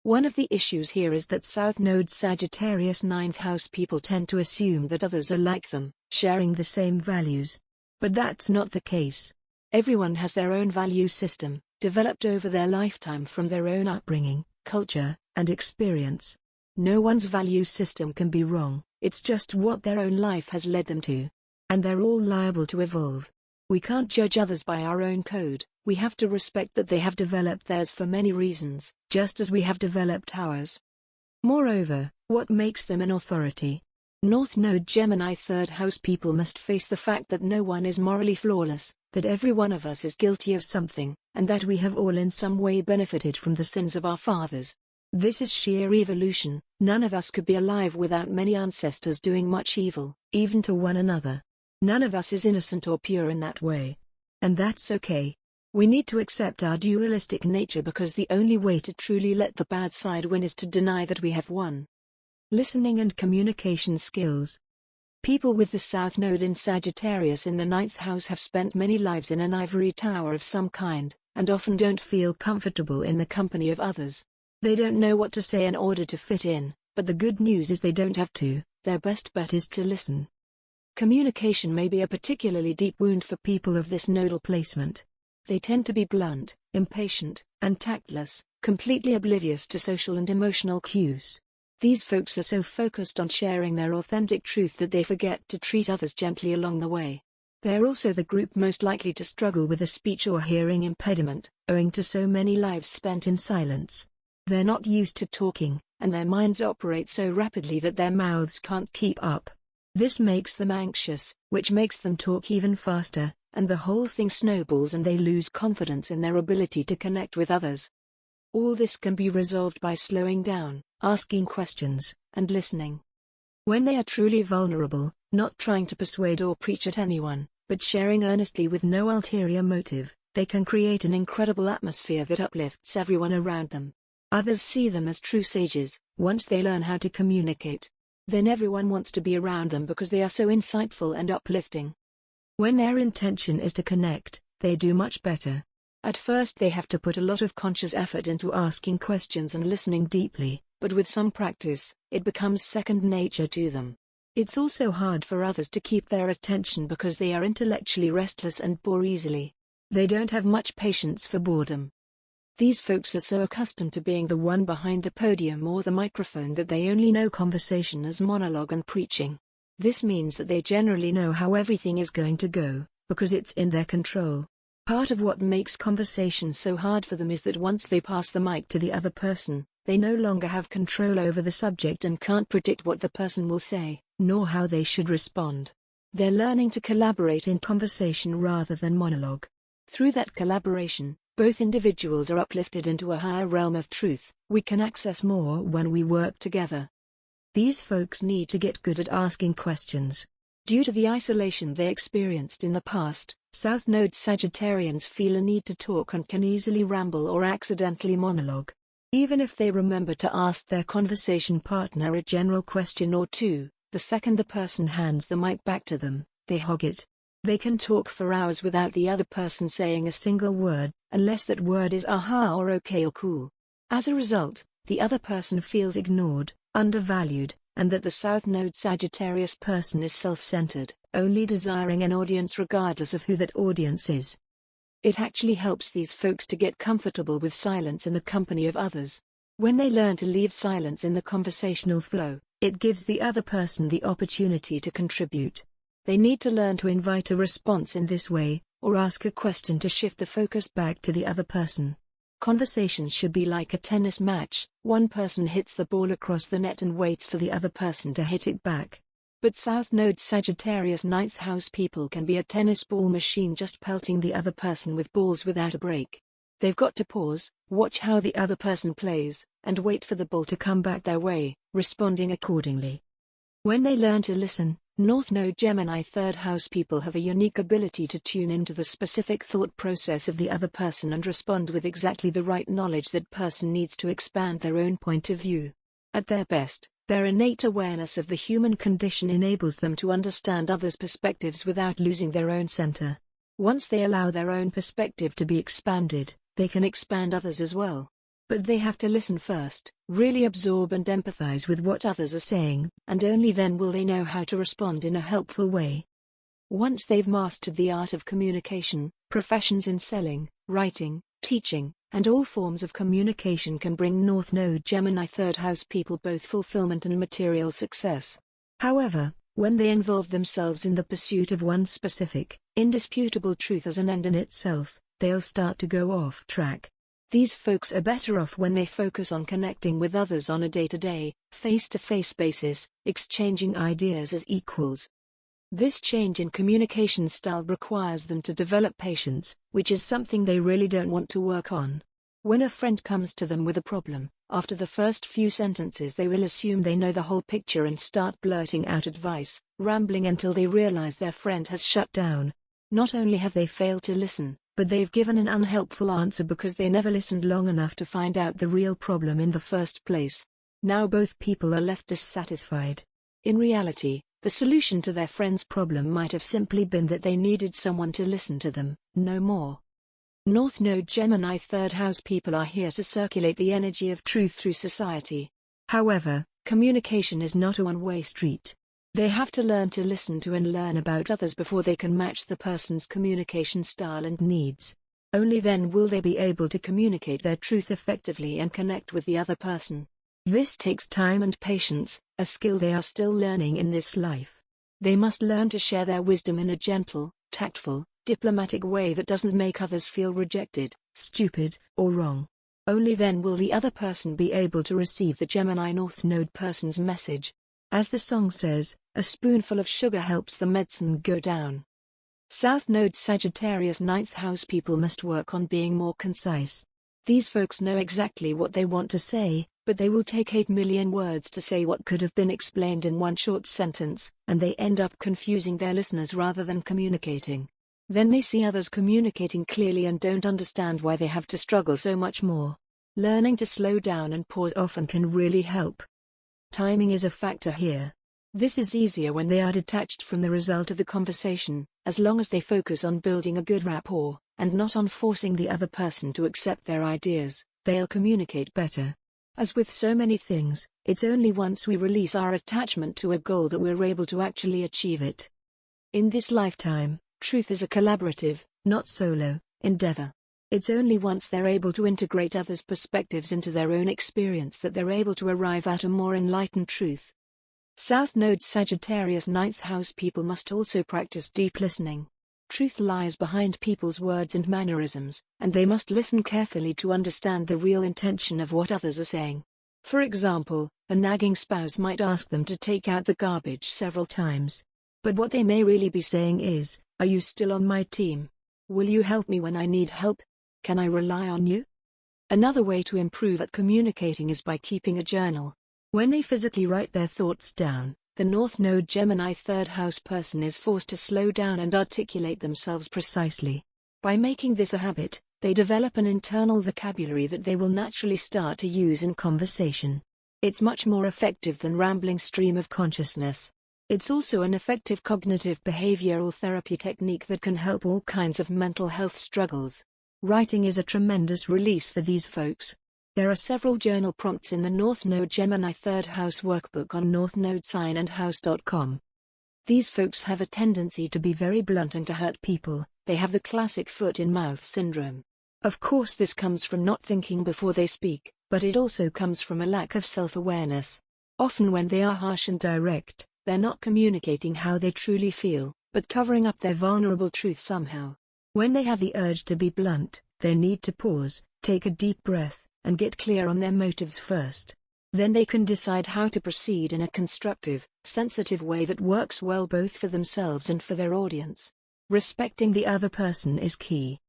One of the issues here is that South Node Sagittarius 9th house people tend to assume that others are like them, sharing the same values. But that's not the case. Everyone has their own value system, developed over their lifetime from their own upbringing, culture, and experience. No one's value system can be wrong, it's just what their own life has led them to. And they're all liable to evolve. We can't judge others by our own code, we have to respect that they have developed theirs for many reasons, just as we have developed ours. Moreover, what makes them an authority? North Node Gemini 3rd house people must face the fact that no one is morally flawless, that every one of us is guilty of something, and that we have all in some way benefited from the sins of our fathers. This is sheer evolution. None of us could be alive without many ancestors doing much evil, even to one another. None of us is innocent or pure in that way. And that's okay. We need to accept our dualistic nature because the only way to truly let the bad side win is to deny that we have won. Listening and communication skills. People with the South Node in Sagittarius in the 9th house have spent many lives in an ivory tower of some kind, and often don't feel comfortable in the company of others. They don't know what to say in order to fit in, but the good news is they don't have to. Their best bet is to listen. Communication may be a particularly deep wound for people of this nodal placement. They tend to be blunt, impatient, and tactless, completely oblivious to social and emotional cues. These folks are so focused on sharing their authentic truth that they forget to treat others gently along the way. They're also the group most likely to struggle with a speech or hearing impediment, owing to so many lives spent in silence. They're not used to talking, and their minds operate so rapidly that their mouths can't keep up. This makes them anxious, which makes them talk even faster, and the whole thing snowballs and they lose confidence in their ability to connect with others. All this can be resolved by slowing down, asking questions, and listening. When they are truly vulnerable, not trying to persuade or preach at anyone, but sharing earnestly with no ulterior motive, they can create an incredible atmosphere that uplifts everyone around them. Others see them as true sages, once they learn how to communicate. Then everyone wants to be around them because they are so insightful and uplifting. When their intention is to connect, they do much better. At first they have to put a lot of conscious effort into asking questions and listening deeply, but with some practice, it becomes second nature to them. It's also hard for others to keep their attention because they are intellectually restless and bore easily. They don't have much patience for boredom. These folks are so accustomed to being the one behind the podium or the microphone that they only know conversation as monologue and preaching. This means that they generally know how everything is going to go, because it's in their control. Part of what makes conversation so hard for them is that once they pass the mic to the other person, they no longer have control over the subject and can't predict what the person will say, nor how they should respond. They're learning to collaborate in conversation rather than monologue. Through that collaboration, both individuals are uplifted into a higher realm of truth. We can access more when we work together. These folks need to get good at asking questions. Due to the isolation they experienced in the past, South Node Sagittarians feel a need to talk and can easily ramble or accidentally monologue. Even if they remember to ask their conversation partner a general question or two, the second the person hands the mic back to them, they hog it. They can talk for hours without the other person saying a single word, unless that word is aha or okay or cool. As a result, the other person feels ignored, undervalued, and that the South Node Sagittarius person is self-centered, only desiring an audience regardless of who that audience is. It actually helps these folks to get comfortable with silence in the company of others. When they learn to leave silence in the conversational flow, it gives the other person the opportunity to contribute. They need to learn to invite a response in this way, or ask a question to shift the focus back to the other person. Conversations should be like a tennis match. One person hits the ball across the net and waits for the other person to hit it back. But South Node Sagittarius 9th house people can be a tennis ball machine, just pelting the other person with balls without a break. They've got to pause, watch how the other person plays, and wait for the ball to come back their way, responding accordingly. When they learn to listen, North Node Gemini 3rd house people have a unique ability to tune into the specific thought process of the other person and respond with exactly the right knowledge that person needs to expand their own point of view. At their best, their innate awareness of the human condition enables them to understand others' perspectives without losing their own center. Once they allow their own perspective to be expanded, they can expand others as well. But they have to listen first, really absorb and empathize with what others are saying, and only then will they know how to respond in a helpful way. Once they've mastered the art of communication, professions in selling, writing, teaching, and all forms of communication can bring North Node Gemini 3rd house people both fulfillment and material success. However, when they involve themselves in the pursuit of one specific, indisputable truth as an end in itself, they'll start to go off track. These folks are better off when they focus on connecting with others on a day-to-day, face-to-face basis, exchanging ideas as equals. This change in communication style requires them to develop patience, which is something they really don't want to work on. When a friend comes to them with a problem, after the first few sentences they will assume they know the whole picture and start blurting out advice, rambling until they realize their friend has shut down. Not only have they failed to listen, but they've given an unhelpful answer because they never listened long enough to find out the real problem in the first place. Now both people are left dissatisfied. In reality, the solution to their friend's problem might have simply been that they needed someone to listen to them, no more. North Node Gemini 3rd house people are here to circulate the energy of truth through society. However, communication is not a one-way street. They have to learn to listen to and learn about others before they can match the person's communication style and needs. Only then will they be able to communicate their truth effectively and connect with the other person. This takes time and patience, a skill they are still learning in this life. They must learn to share their wisdom in a gentle, tactful, diplomatic way that doesn't make others feel rejected, stupid, or wrong. Only then will the other person be able to receive the Gemini North Node person's message. As the song says, A spoonful of sugar helps the medicine go down. South Node Sagittarius ninth house people must work on being more concise. These folks know exactly what they want to say, but they will take 8 million words to say what could have been explained in one short sentence, and they end up confusing their listeners rather than communicating. Then they see others communicating clearly and don't understand why they have to struggle so much more. Learning to slow down and pause often can really help. Timing is a factor here. This is easier when they are detached from the result of the conversation, as long as they focus on building a good rapport, and not on forcing the other person to accept their ideas. They'll communicate better. As with so many things, it's only once we release our attachment to a goal that we're able to actually achieve it. In this lifetime, truth is a collaborative, not solo, endeavor. It's only once they're able to integrate others' perspectives into their own experience that they're able to arrive at a more enlightened truth. South Node Sagittarius ninth house people must also practice deep listening. Truth lies behind people's words and mannerisms, and they must listen carefully to understand the real intention of what others are saying. For example, a nagging spouse might ask them to take out the garbage several times. But what they may really be saying is, "Are you still on my team? Will you help me when I need help? Can I rely on you?" Another way to improve at communicating is by keeping a journal. When they physically write their thoughts down, the North Node Gemini third house person is forced to slow down and articulate themselves precisely. By making this a habit, they develop an internal vocabulary that they will naturally start to use in conversation. It's much more effective than rambling stream of consciousness. It's also an effective cognitive behavioral therapy technique that can help all kinds of mental health struggles. Writing is a tremendous release for these folks. There are several journal prompts in the North Node Gemini third house workbook on northnodesignandhouse.com. These folks have a tendency to be very blunt and to hurt people. They have the classic foot-in-mouth syndrome. Of course, this comes from not thinking before they speak, but it also comes from a lack of self-awareness. Often when they are harsh and direct, they're not communicating how they truly feel, but covering up their vulnerable truth somehow. When they have the urge to be blunt, they need to pause, take a deep breath, and get clear on their motives first. Then they can decide how to proceed in a constructive, sensitive way that works well both for themselves and for their audience. Respecting the other person is key.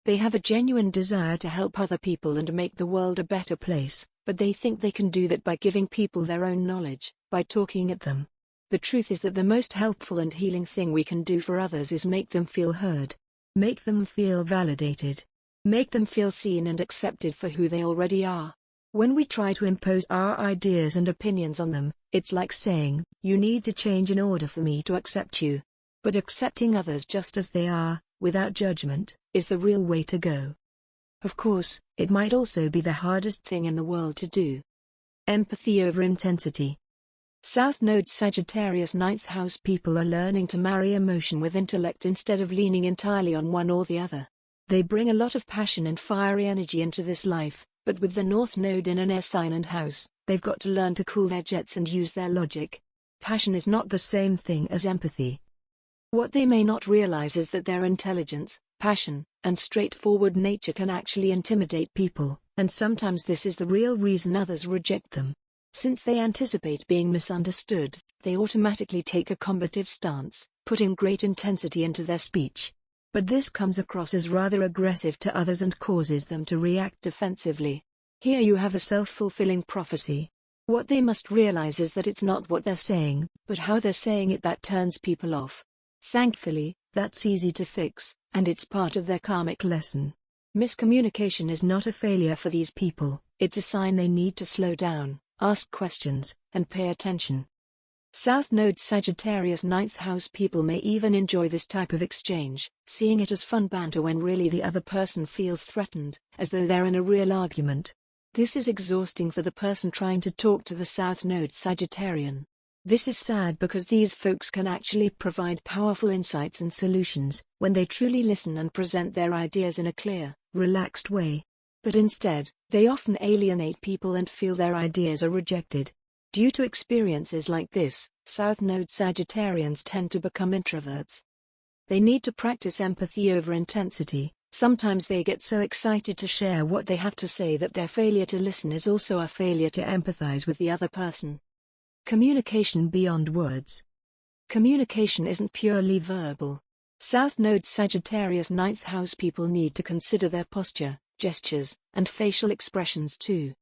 They have a genuine desire to help other people and make the world a better place, but they think they can do that by giving people their own knowledge, by talking at them. The truth is that the most helpful and healing thing we can do for others is make them feel heard. Make them feel validated. Make them feel seen and accepted for who they already are. When we try to impose our ideas and opinions on them, it's like saying, "You need to change in order for me to accept you." But accepting others just as they are, without judgment, is the real way to go. Of course, it might also be the hardest thing in the world to do. Empathy over intensity. South Node Sagittarius ninth house people are learning to marry emotion with intellect instead of leaning entirely on one or the other. They bring a lot of passion and fiery energy into this life, but with the North Node in an air sign and house, they've got to learn to cool their jets and use their logic. Passion is not the same thing as empathy. What they may not realize is that their intelligence, passion, and straightforward nature can actually intimidate people, and sometimes this is the real reason others reject them. Since they anticipate being misunderstood, they automatically take a combative stance, putting great intensity into their speech. But this comes across as rather aggressive to others and causes them to react defensively. Here you have a self-fulfilling prophecy. What they must realize is that it's not what they're saying, but how they're saying it that turns people off. Thankfully, that's easy to fix, and it's part of their karmic lesson. Miscommunication is not a failure for these people, it's a sign they need to slow down, ask questions, and pay attention. South Node Sagittarius ninth house people may even enjoy this type of exchange, seeing it as fun banter when really the other person feels threatened, as though they're in a real argument. This is exhausting for the person trying to talk to the South Node Sagittarian. This is sad because these folks can actually provide powerful insights and solutions when they truly listen and present their ideas in a clear, relaxed way. But instead, they often alienate people and feel their ideas are rejected. Due to experiences like this, South Node Sagittarians tend to become introverts. They need to practice empathy over intensity. Sometimes they get so excited to share what they have to say that their failure to listen is also a failure to empathize with the other person. Communication beyond words. Communication isn't purely verbal. South Node Sagittarius ninth house people need to consider their posture, gestures, and facial expressions too.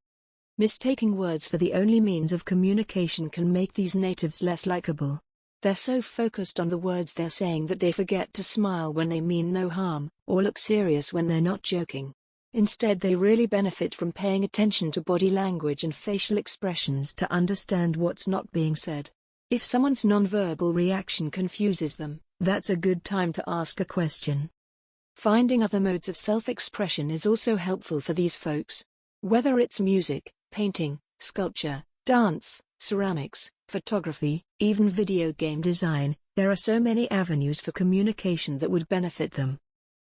Mistaking words for the only means of communication can make these natives less likable. They're so focused on the words they're saying that they forget to smile when they mean no harm, or look serious when they're not joking. Instead, they really benefit from paying attention to body language and facial expressions to understand what's not being said. If someone's nonverbal reaction confuses them, that's a good time to ask a question. Finding other modes of self-expression is also helpful for these folks. Whether it's music, painting, sculpture, dance, ceramics, photography, even video game design, there are so many avenues for communication that would benefit them.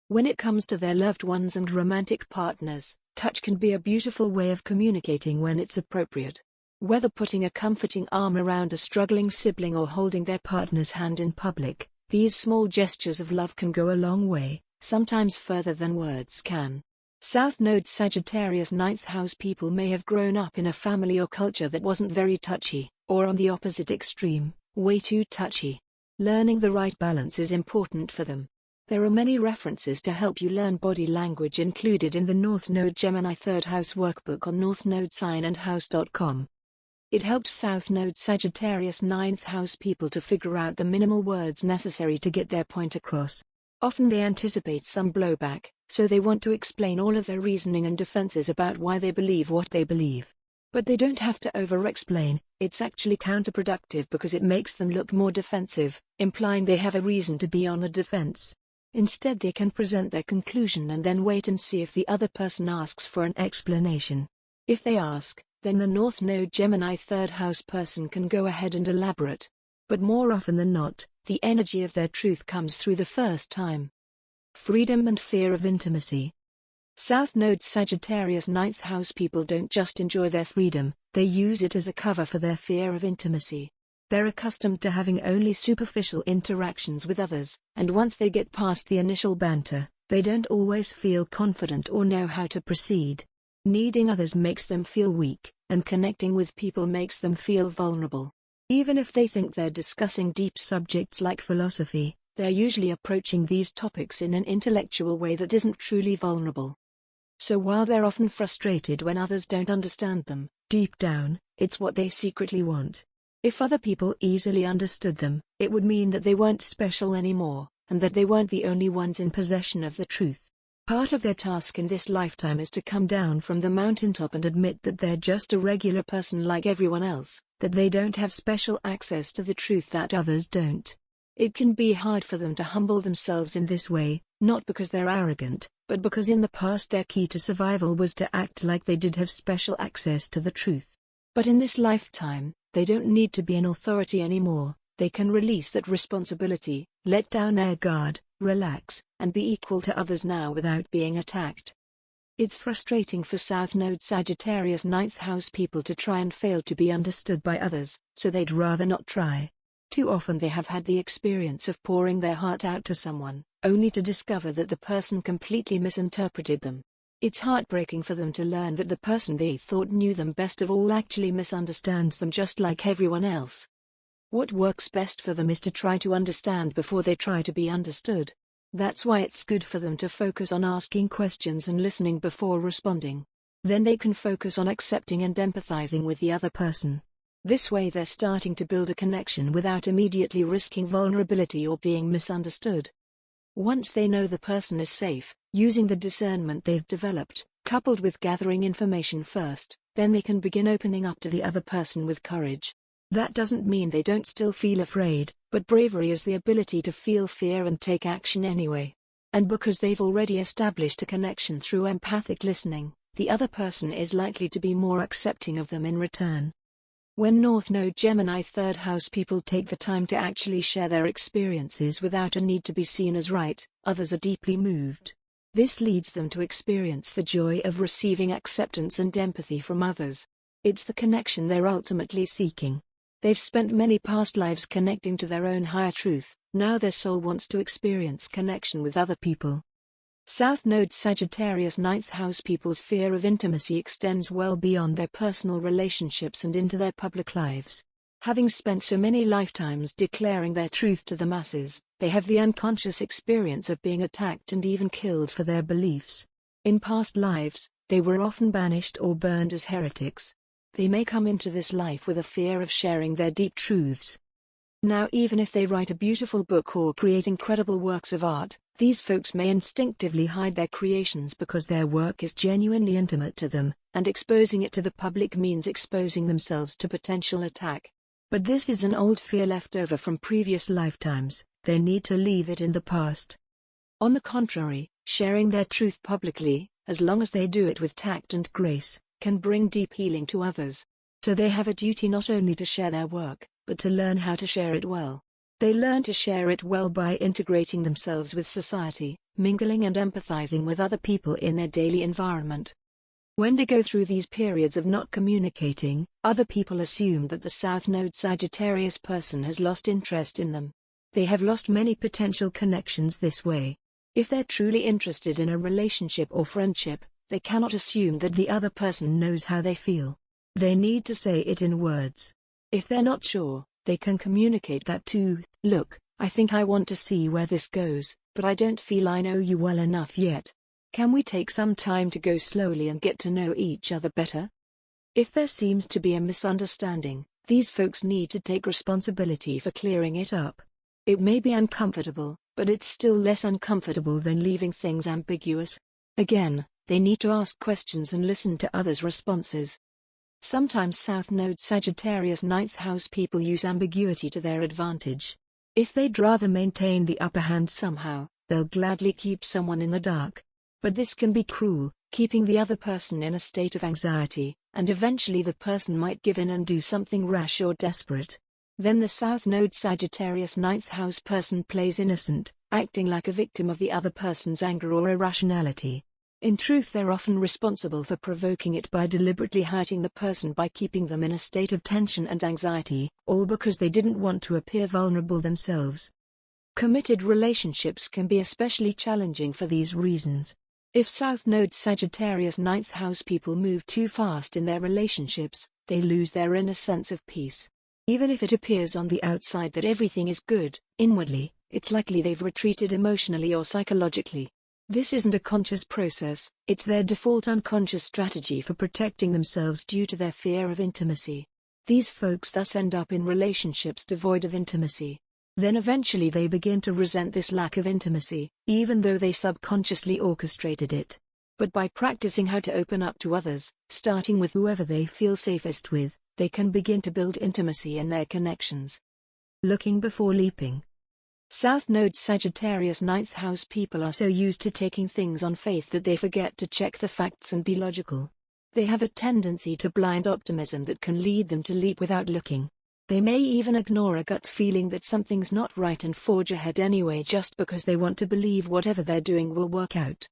When it comes to their loved ones and romantic partners, touch can be a beautiful way of communicating when it's appropriate. Whether putting a comforting arm around a struggling sibling or holding their partner's hand in public, these small gestures of love can go a long way, sometimes further than words can. South Node Sagittarius ninth house people may have grown up in a family or culture that wasn't very touchy, or on the opposite extreme, way too touchy. Learning the right balance is important for them. There are many references to help you learn body language included in the North Node Gemini Third House workbook on northnodesignandhouse.com. It helps South Node Sagittarius ninth house people to figure out the minimal words necessary to get their point across. Often they anticipate some blowback, so they want to explain all of their reasoning and defenses about why they believe what they believe. But they don't have to over-explain. It's actually counterproductive because it makes them look more defensive, implying they have a reason to be on the defense. Instead, they can present their conclusion and then wait and see if the other person asks for an explanation. If they ask, then the North Node Gemini third house person can go ahead and elaborate. But more often than not, the energy of their truth comes through the first time. Freedom and fear of intimacy. South Node Sagittarius ninth house people don't just enjoy their freedom, they use it as a cover for their fear of intimacy. They're accustomed to having only superficial interactions with others, and once they get past the initial banter, they don't always feel confident or know how to proceed. Needing others makes them feel weak, and connecting with people makes them feel vulnerable. Even if they think they're discussing deep subjects like philosophy, they're usually approaching these topics in an intellectual way that isn't truly vulnerable. So while they're often frustrated when others don't understand them, deep down, it's what they secretly want. If other people easily understood them, it would mean that they weren't special anymore, and that they weren't the only ones in possession of the truth. Part of their task in this lifetime is to come down from the mountaintop and admit that they're just a regular person like everyone else, that they don't have special access to the truth that others don't. It can be hard for them to humble themselves in this way, not because they're arrogant, but because in the past their key to survival was to act like they did have special access to the truth. But in this lifetime, they don't need to be an authority anymore. They can release that responsibility, let down their guard, relax, and be equal to others now without being attacked. It's frustrating for South Node Sagittarius ninth house people to try and fail to be understood by others, so they'd rather not try. Too often they have had the experience of pouring their heart out to someone, only to discover that the person completely misinterpreted them. It's heartbreaking for them to learn that the person they thought knew them best of all actually misunderstands them just like everyone else. What works best for them is to try to understand before they try to be understood. That's why it's good for them to focus on asking questions and listening before responding. Then they can focus on accepting and empathizing with the other person. This way they're starting to build a connection without immediately risking vulnerability or being misunderstood. Once they know the person is safe, using the discernment they've developed, coupled with gathering information first, then they can begin opening up to the other person with courage. That doesn't mean they don't still feel afraid, but bravery is the ability to feel fear and take action anyway. And because they've already established a connection through empathic listening, the other person is likely to be more accepting of them in return. When North Node Gemini third house people take the time to actually share their experiences without a need to be seen as right, others are deeply moved. This leads them to experience the joy of receiving acceptance and empathy from others. It's the connection they're ultimately seeking. They've spent many past lives connecting to their own higher truth, now their soul wants to experience connection with other people. South Node Sagittarius ninth house people's fear of intimacy extends well beyond their personal relationships and into their public lives. Having spent so many lifetimes declaring their truth to the masses, they have the unconscious experience of being attacked and even killed for their beliefs. In past lives, they were often banished or burned as heretics. They may come into this life with a fear of sharing their deep truths. Now, even if they write a beautiful book or create incredible works of art, these folks may instinctively hide their creations because their work is genuinely intimate to them, and exposing it to the public means exposing themselves to potential attack. But this is an old fear left over from previous lifetimes. They need to leave it in the past. On the contrary, sharing their truth publicly, as long as they do it with tact and grace, can bring deep healing to others. So they have a duty not only to share their work, but to learn how to share it well. They learn to share it well by integrating themselves with society, mingling and empathizing with other people in their daily environment. When they go through these periods of not communicating, other people assume that the South Node Sagittarius person has lost interest in them. They have lost many potential connections this way. If they're truly interested in a relationship or friendship, they cannot assume that the other person knows how they feel. They need to say it in words. If they're not sure, they can communicate that too. Look, I think I want to see where this goes, but I don't feel I know you well enough yet. Can we take some time to go slowly and get to know each other better? If there seems to be a misunderstanding, these folks need to take responsibility for clearing it up. It may be uncomfortable, but it's still less uncomfortable than leaving things ambiguous. Again, they need to ask questions and listen to others' responses. Sometimes South Node Sagittarius 9th house people use ambiguity to their advantage. If they'd rather maintain the upper hand somehow, they'll gladly keep someone in the dark. But this can be cruel, keeping the other person in a state of anxiety, and eventually the person might give in and do something rash or desperate. Then the South Node Sagittarius 9th house person plays innocent, acting like a victim of the other person's anger or irrationality. In truth, they're often responsible for provoking it by deliberately hurting the person by keeping them in a state of tension and anxiety, all because they didn't want to appear vulnerable themselves. Committed relationships can be especially challenging for these reasons. If South Node Sagittarius 9th house people move too fast in their relationships, they lose their inner sense of peace. Even if it appears on the outside that everything is good, inwardly, it's likely they've retreated emotionally or psychologically. This isn't a conscious process, it's their default unconscious strategy for protecting themselves due to their fear of intimacy. These folks thus end up in relationships devoid of intimacy. Then eventually they begin to resent this lack of intimacy, even though they subconsciously orchestrated it. But by practicing how to open up to others, starting with whoever they feel safest with, they can begin to build intimacy in their connections. Looking before leaping. South Node Sagittarius 9th house people are so used to taking things on faith that they forget to check the facts and be logical. They have a tendency to blind optimism that can lead them to leap without looking. They may even ignore a gut feeling that something's not right and forge ahead anyway just because they want to believe whatever they're doing will work out.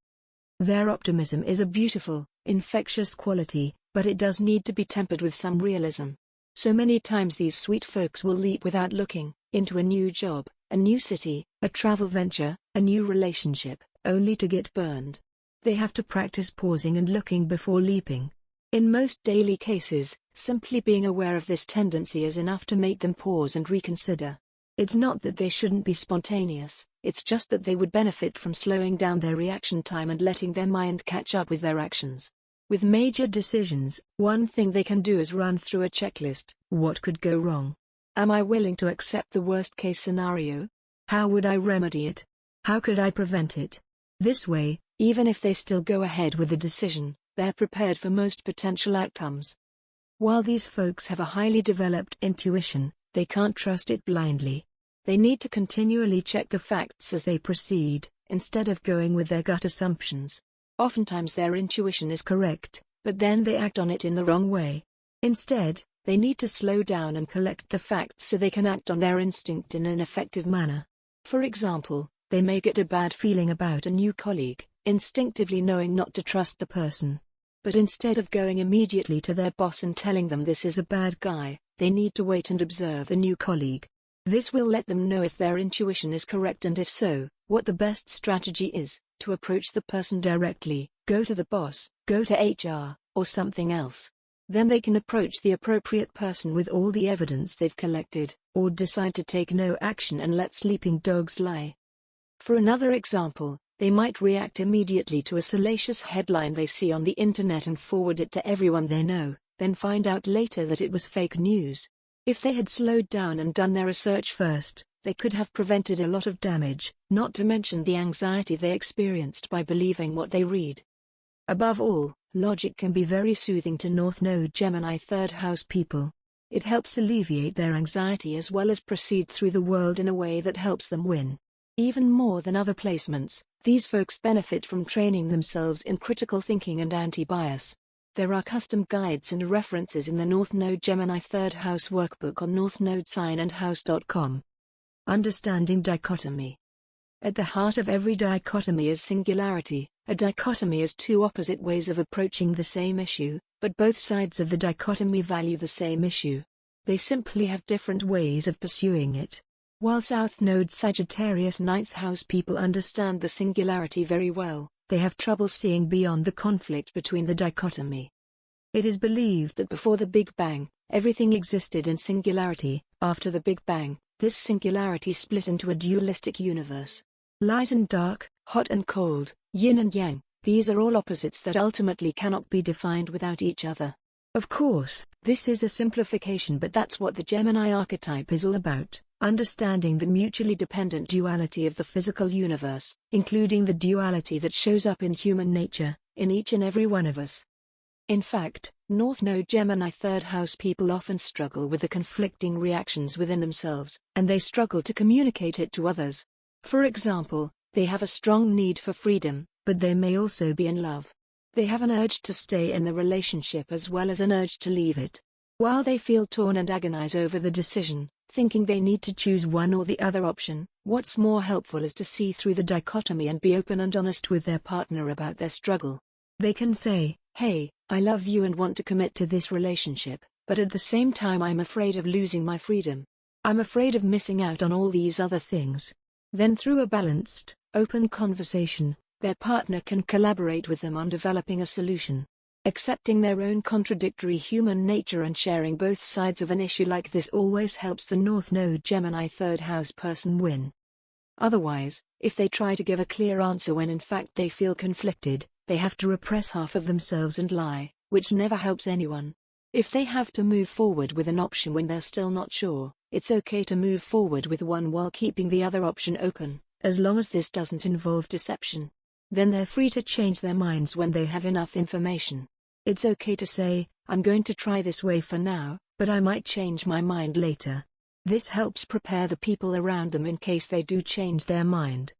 Their optimism is a beautiful, infectious quality, but it does need to be tempered with some realism. So many times these sweet folks will leap without looking, into a new job, a new city, a travel venture, a new relationship, only to get burned. They have to practice pausing and looking before leaping. In most daily cases, simply being aware of this tendency is enough to make them pause and reconsider. It's not that they shouldn't be spontaneous, it's just that they would benefit from slowing down their reaction time and letting their mind catch up with their actions. With major decisions, one thing they can do is run through a checklist. What could go wrong? Am I willing to accept the worst-case scenario? How would I remedy it? How could I prevent it? This way, even if they still go ahead with the decision, they're prepared for most potential outcomes. While these folks have a highly developed intuition, they can't trust it blindly. They need to continually check the facts as they proceed, instead of going with their gut assumptions. Oftentimes their intuition is correct, but then they act on it in the wrong way. Instead, they need to slow down and collect the facts so they can act on their instinct in an effective manner. For example, they may get a bad feeling about a new colleague, instinctively knowing not to trust the person. But instead of going immediately to their boss and telling them this is a bad guy, they need to wait and observe the new colleague. This will let them know if their intuition is correct and if so, what the best strategy is: to approach the person directly, go to the boss, go to HR, or something else. Then they can approach the appropriate person with all the evidence they've collected, or decide to take no action and let sleeping dogs lie. For another example, they might react immediately to a salacious headline they see on the internet and forward it to everyone they know, then find out later that it was fake news. If they had slowed down and done their research first, they could have prevented a lot of damage, not to mention the anxiety they experienced by believing what they read. Above all, logic can be very soothing to North Node Gemini third house people. It helps alleviate their anxiety as well as proceed through the world in a way that helps them win. Even more than other placements, these folks benefit from training themselves in critical thinking and anti-bias. There are custom guides and references in the North Node Gemini third house workbook on northnodesignandhouse.com. Understanding dichotomy. At the heart of every dichotomy is singularity. A dichotomy is two opposite ways of approaching the same issue, but both sides of the dichotomy value the same issue. They simply have different ways of pursuing it. While South Node Sagittarius ninth house people understand the singularity very well, they have trouble seeing beyond the conflict between the dichotomy. It is believed that before the Big Bang, everything existed in singularity. After the Big Bang, this singularity split into a dualistic universe. Light and dark, hot and cold, yin and yang, these are all opposites that ultimately cannot be defined without each other. Of course, this is a simplification, but that's what the Gemini archetype is all about, understanding the mutually dependent duality of the physical universe, including the duality that shows up in human nature, in each and every one of us. In fact, North Node Gemini third house people often struggle with the conflicting reactions within themselves, and they struggle to communicate it to others. For example, they have a strong need for freedom, but they may also be in love. They have an urge to stay in the relationship as well as an urge to leave it. While they feel torn and agonize over the decision, thinking they need to choose one or the other option, what's more helpful is to see through the dichotomy and be open and honest with their partner about their struggle. They can say, "Hey, I love you and want to commit to this relationship, but at the same time I'm afraid of losing my freedom. I'm afraid of missing out on all these other things." Then through a balanced, open conversation, their partner can collaborate with them on developing a solution. Accepting their own contradictory human nature and sharing both sides of an issue like this always helps the North Node Gemini third house person win. Otherwise, if they try to give a clear answer when in fact they feel conflicted, they have to repress half of themselves and lie, which never helps anyone. If they have to move forward with an option when they're still not sure, it's okay to move forward with one while keeping the other option open, as long as this doesn't involve deception. Then they're free to change their minds when they have enough information. It's okay to say, "I'm going to try this way for now, but I might change my mind later." This helps prepare the people around them in case they do change their mind.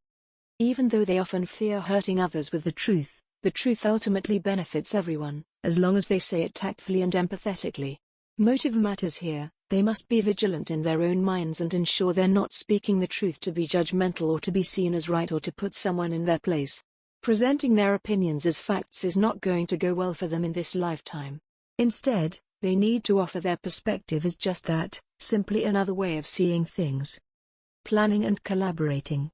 Even though they often fear hurting others with the truth ultimately benefits everyone, as long as they say it tactfully and empathetically. Motive matters here. They must be vigilant in their own minds and ensure they're not speaking the truth to be judgmental or to be seen as right or to put someone in their place. Presenting their opinions as facts is not going to go well for them in this lifetime. Instead, they need to offer their perspective as just that, simply another way of seeing things. Planning and collaborating.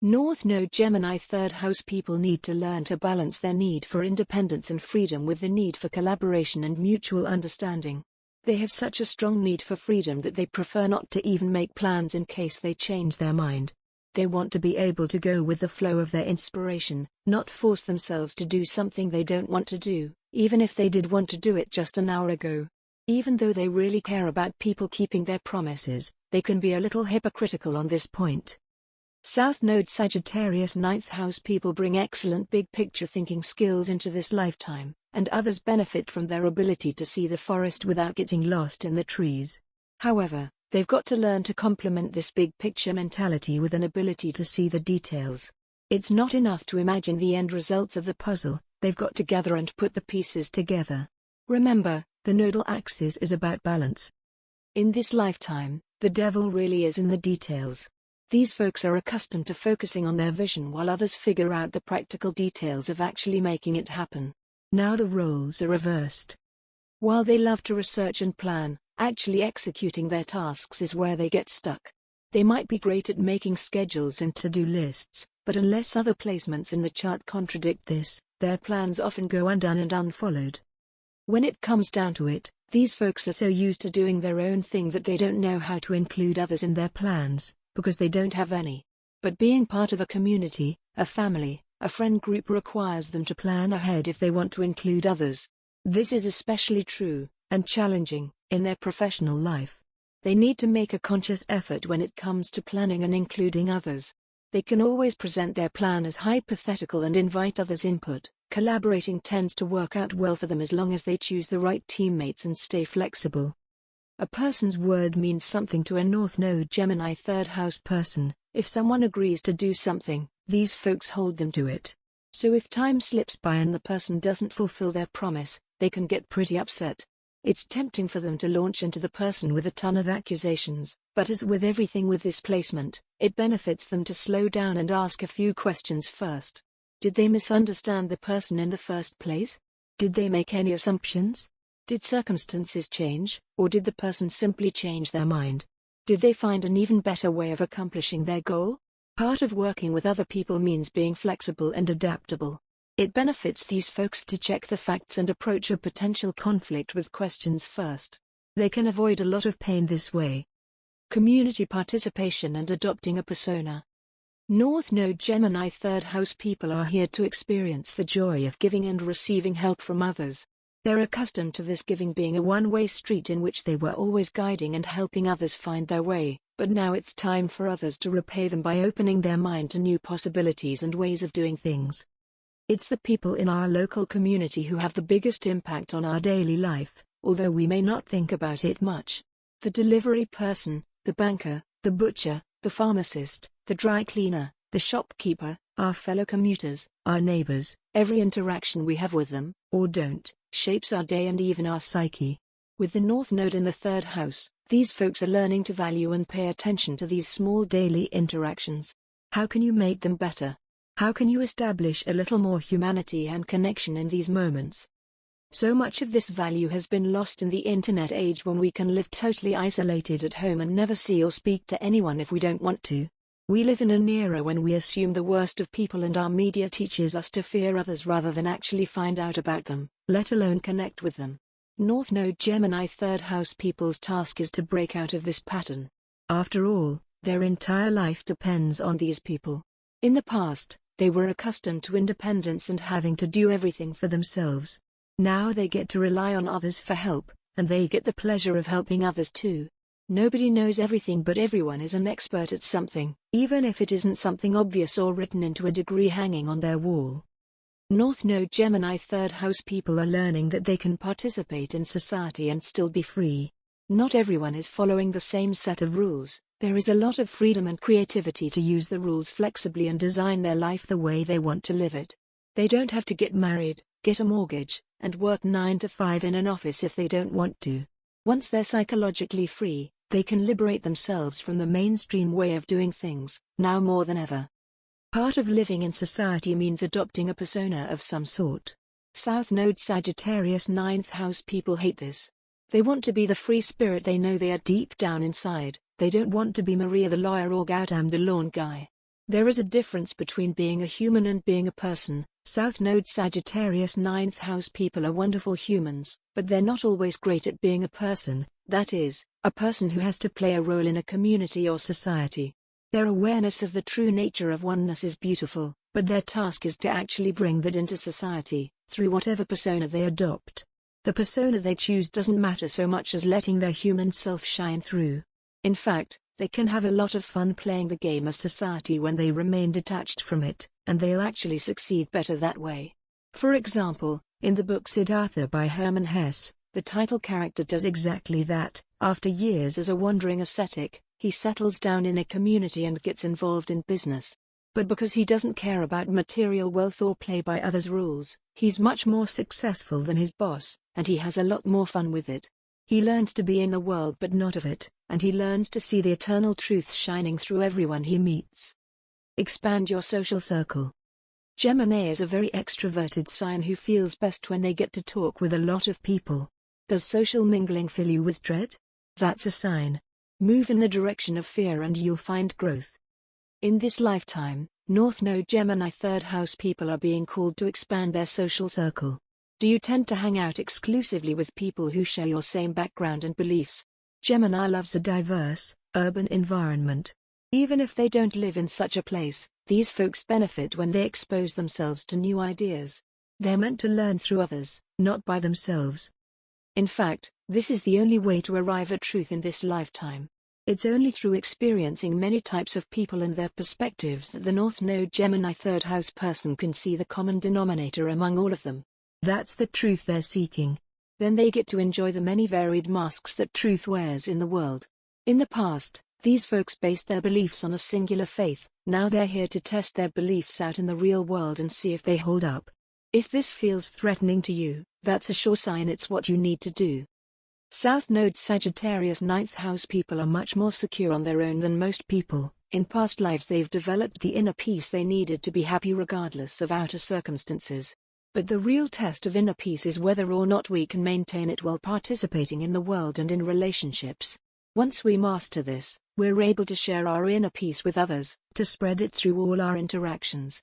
North Node Gemini third house people need to learn to balance their need for independence and freedom with the need for collaboration and mutual understanding. They have such a strong need for freedom that they prefer not to even make plans in case they change their mind. They want to be able to go with the flow of their inspiration, not force themselves to do something they don't want to do, even if they did want to do it just an hour ago. Even though they really care about people keeping their promises, they can be a little hypocritical on this point. South Node Sagittarius ninth house people bring excellent big picture thinking skills into this lifetime, and others benefit from their ability to see the forest without getting lost in the trees. However, they've got to learn to complement this big picture mentality with an ability to see the details. It's not enough to imagine the end results of the puzzle, they've got to gather and put the pieces together. Remember, the nodal axis is about balance. In this lifetime, the devil really is in the details. These folks are accustomed to focusing on their vision while others figure out the practical details of actually making it happen. Now the roles are reversed. While they love to research and plan, actually executing their tasks is where they get stuck. They might be great at making schedules and to-do lists, but unless other placements in the chart contradict this, their plans often go undone and unfollowed. When it comes down to it, these folks are so used to doing their own thing that they don't know how to include others in their plans, because they don't have any. But being part of a community, a family, a friend group requires them to plan ahead if they want to include others. This is especially true, and challenging, in their professional life. They need to make a conscious effort when it comes to planning and including others. They can always present their plan as hypothetical and invite others' input. Collaborating tends to work out well for them as long as they choose the right teammates and stay flexible. A person's word means something to a North Node Gemini third house person. If someone agrees to do something, these folks hold them to it. So if time slips by and the person doesn't fulfill their promise, they can get pretty upset. It's tempting for them to launch into the person with a ton of accusations, but as with everything with this placement, it benefits them to slow down and ask a few questions first. Did they misunderstand the person in the first place? Did they make any assumptions? Did circumstances change, or did the person simply change their mind? Did they find an even better way of accomplishing their goal? Part of working with other people means being flexible and adaptable. It benefits these folks to check the facts and approach a potential conflict with questions first. They can avoid a lot of pain this way. Community participation and adopting a persona. North Node Gemini third house people are here to experience the joy of giving and receiving help from others. They're accustomed to this giving being a one-way street in which they were always guiding and helping others find their way, but now it's time for others to repay them by opening their mind to new possibilities and ways of doing things. It's the people in our local community who have the biggest impact on our daily life, although we may not think about it much. The delivery person, the banker, the butcher, the pharmacist, the dry cleaner, the shopkeeper, our fellow commuters, our neighbors, every interaction we have with them, or don't, shapes our day and even our psyche. With the North Node in the third house, these folks are learning to value and pay attention to these small daily interactions. How can you make them better? How can you establish a little more humanity and connection in these moments? So much of this value has been lost in the internet age when we can live totally isolated at home and never see or speak to anyone if we don't want to. We live in an era when we assume the worst of people and our media teaches us to fear others rather than actually find out about them, let alone connect with them. North Node Gemini third house people's task is to break out of this pattern. After all, their entire life depends on these people. In the past, they were accustomed to independence and having to do everything for themselves. Now they get to rely on others for help, and they get the pleasure of helping others too. Nobody knows everything, but everyone is an expert at something, even if it isn't something obvious or written into a degree hanging on their wall. North Node Gemini third house people are learning that they can participate in society and still be free. Not everyone is following the same set of rules. There is a lot of freedom and creativity to use the rules flexibly and design their life the way they want to live it. They don't have to get married, get a mortgage, and work 9 to 5 in an office if they don't want to. Once they're psychologically free, they can liberate themselves from the mainstream way of doing things, now more than ever. Part of living in society means adopting a persona of some sort. South Node Sagittarius 9th house people hate this. They want to be the free spirit they know they are deep down inside. They don't want to be Maria the lawyer or Gautam the lawn guy. There is a difference between being a human and being a person. South Node Sagittarius 9th house people are wonderful humans, but they're not always great at being a person, that is, a person who has to play a role in a community or society. Their awareness of the true nature of oneness is beautiful, but their task is to actually bring that into society, through whatever persona they adopt. The persona they choose doesn't matter so much as letting their human self shine through. In fact, they can have a lot of fun playing the game of society when they remain detached from it, and they'll actually succeed better that way. For example, in the book Siddhartha by Hermann Hesse, the title character does exactly that. After years as a wandering ascetic, he settles down in a community and gets involved in business. But because he doesn't care about material wealth or play by others' rules, he's much more successful than his boss, and he has a lot more fun with it. He learns to be in the world but not of it, and he learns to see the eternal truths shining through everyone he meets. Expand your social circle. Gemini is a very extroverted sign who feels best when they get to talk with a lot of people. Does social mingling fill you with dread? That's a sign. Move in the direction of fear and you'll find growth. In this lifetime, North Node Gemini third house people are being called to expand their social circle. Do you tend to hang out exclusively with people who share your same background and beliefs? Gemini loves a diverse, urban environment. Even if they don't live in such a place, these folks benefit when they expose themselves to new ideas. They're meant to learn through others, not by themselves. In fact, this is the only way to arrive at truth in this lifetime. It's only through experiencing many types of people and their perspectives that the North Node Gemini third house person can see the common denominator among all of them. That's the truth they're seeking. Then they get to enjoy the many varied masks that truth wears in the world. In the past, these folks based their beliefs on a singular faith. Now they're here to test their beliefs out in the real world and see if they hold up. If this feels threatening to you, that's a sure sign it's what you need to do. South Node Sagittarius 9th house people are much more secure on their own than most people. In past lives they've developed the inner peace they needed to be happy regardless of outer circumstances. But the real test of inner peace is whether or not we can maintain it while participating in the world and in relationships. Once we master this, we're able to share our inner peace with others, to spread it through all our interactions.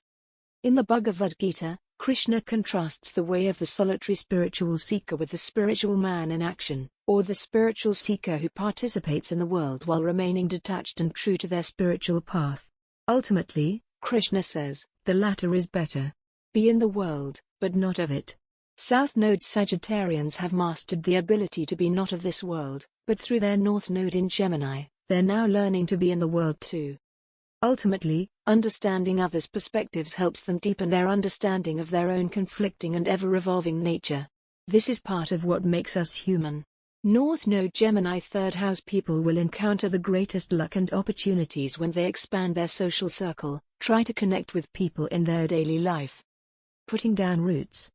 In the Bhagavad Gita, Krishna contrasts the way of the solitary spiritual seeker with the spiritual man in action, or the spiritual seeker who participates in the world while remaining detached and true to their spiritual path. Ultimately, Krishna says, the latter is better. Be in the world, but not of it. South Node Sagittarians have mastered the ability to be not of this world, but through their North Node in Gemini, they're now learning to be in the world too. Ultimately, understanding others' perspectives helps them deepen their understanding of their own conflicting and ever-evolving nature. This is part of what makes us human. North Node Gemini third house people will encounter the greatest luck and opportunities when they expand their social circle, try to connect with people in their daily life. Putting down roots.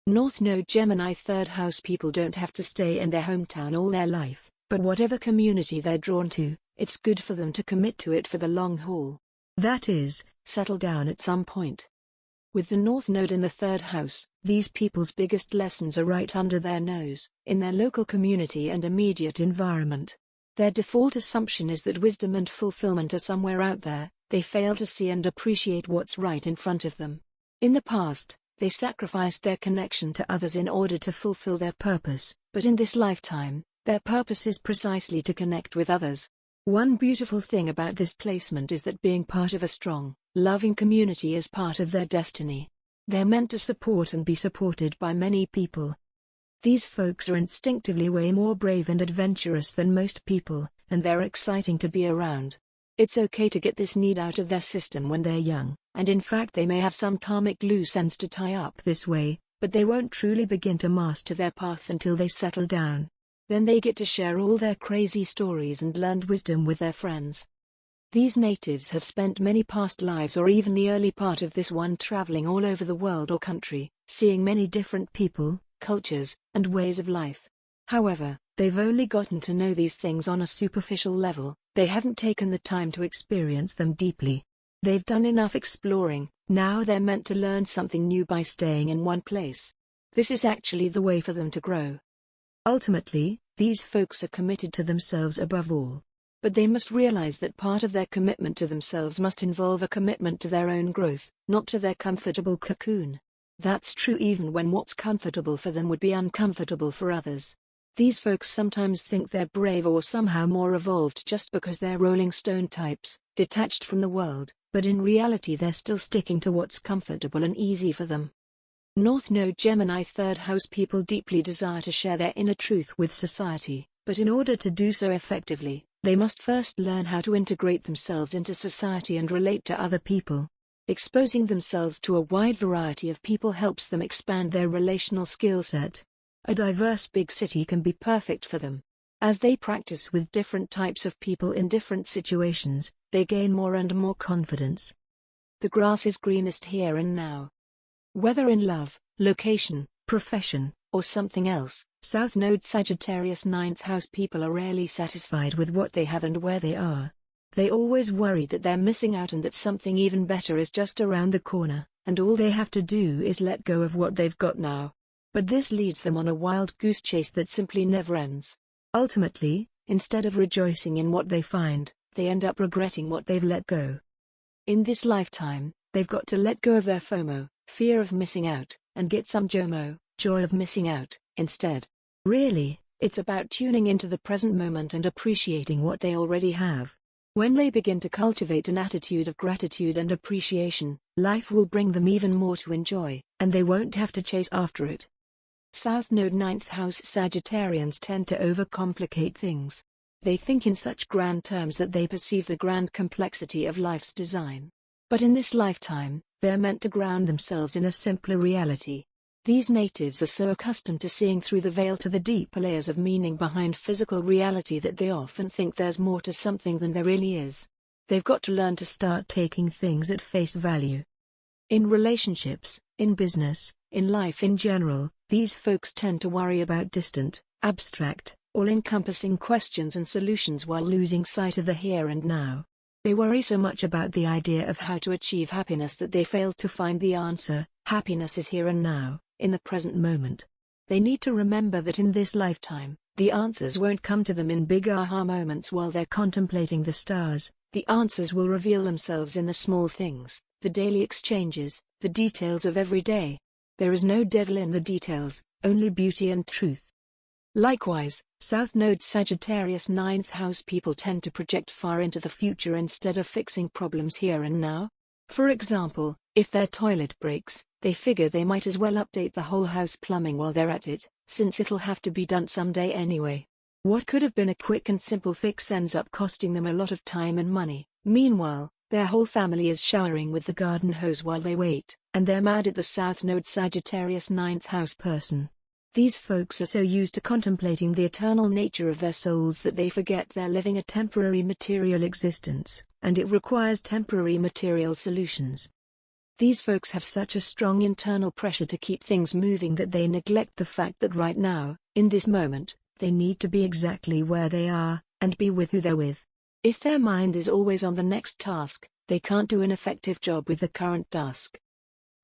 North Node Gemini third house people don't have to stay in their hometown all their life, but whatever community they're drawn to, it's good for them to commit to it for the long haul. That is, settle down at some point. With the North Node in the third house, these people's biggest lessons are right under their nose, in their local community and immediate environment. Their default assumption is that wisdom and fulfillment are somewhere out there. They fail to see and appreciate what's right in front of them. In the past, they sacrificed their connection to others in order to fulfill their purpose, but in this lifetime, their purpose is precisely to connect with others. One beautiful thing about this placement is that being part of a strong, loving community is part of their destiny. They're meant to support and be supported by many people. These folks are instinctively way more brave and adventurous than most people, and they're exciting to be around. It's okay to get this need out of their system when they're young, and in fact they may have some karmic loose ends to tie up this way, but they won't truly begin to master their path until they settle down. Then they get to share all their crazy stories and learned wisdom with their friends. These natives have spent many past lives or even the early part of this one traveling all over the world or country, seeing many different people, cultures, and ways of life. However, they've only gotten to know these things on a superficial level. They haven't taken the time to experience them deeply. They've done enough exploring, now they're meant to learn something new by staying in one place. This is actually the way for them to grow. Ultimately, these folks are committed to themselves above all. But they must realize that part of their commitment to themselves must involve a commitment to their own growth, not to their comfortable cocoon. That's true even when what's comfortable for them would be uncomfortable for others. These folks sometimes think they're brave or somehow more evolved just because they're Rolling Stone types, detached from the world, but in reality they're still sticking to what's comfortable and easy for them. North Node Gemini third house people deeply desire to share their inner truth with society, but in order to do so effectively, they must first learn how to integrate themselves into society and relate to other people. Exposing themselves to a wide variety of people helps them expand their relational skill set. A diverse big city can be perfect for them. As they practice with different types of people in different situations, they gain more and more confidence. The grass is greenest here and now. Whether in love, location, profession, or something else, South Node Sagittarius 9th house people are rarely satisfied with what they have and where they are. They always worry that they're missing out and that something even better is just around the corner, and all they have to do is let go of what they've got now. But this leads them on a wild goose chase that simply never ends. Ultimately, instead of rejoicing in what they find, they end up regretting what they've let go. In this lifetime, they've got to let go of their FOMO, fear of missing out, and get some JOMO, joy of missing out, instead. Really, it's about tuning into the present moment and appreciating what they already have. When they begin to cultivate an attitude of gratitude and appreciation, life will bring them even more to enjoy, and they won't have to chase after it. South Node 9th House Sagittarians tend to overcomplicate things. They think in such grand terms that they perceive the grand complexity of life's design. But in this lifetime, they're meant to ground themselves in a simpler reality. These natives are so accustomed to seeing through the veil to the deeper layers of meaning behind physical reality that they often think there's more to something than there really is. They've got to learn to start taking things at face value. In relationships, in business, in life in general, these folks tend to worry about distant, abstract, all-encompassing questions and solutions while losing sight of the here and now. They worry so much about the idea of how to achieve happiness that they fail to find the answer. Happiness is here and now, in the present moment. They need to remember that in this lifetime, the answers won't come to them in big aha moments while they're contemplating the stars. The answers will reveal themselves in the small things, the daily exchanges, the details of every day. There is no devil in the details, only beauty and truth. Likewise, South Node Sagittarius 9th house people tend to project far into the future instead of fixing problems here and now. For example, if their toilet breaks, they figure they might as well update the whole house plumbing while they're at it, since it'll have to be done someday anyway. What could have been a quick and simple fix ends up costing them a lot of time and money. Meanwhile, their whole family is showering with the garden hose while they wait, and they're mad at the South Node Sagittarius 9th house person. These folks are so used to contemplating the eternal nature of their souls that they forget they're living a temporary material existence, and it requires temporary material solutions. These folks have such a strong internal pressure to keep things moving that they neglect the fact that right now, in this moment, they need to be exactly where they are, and be with who they're with. If their mind is always on the next task, they can't do an effective job with the current task.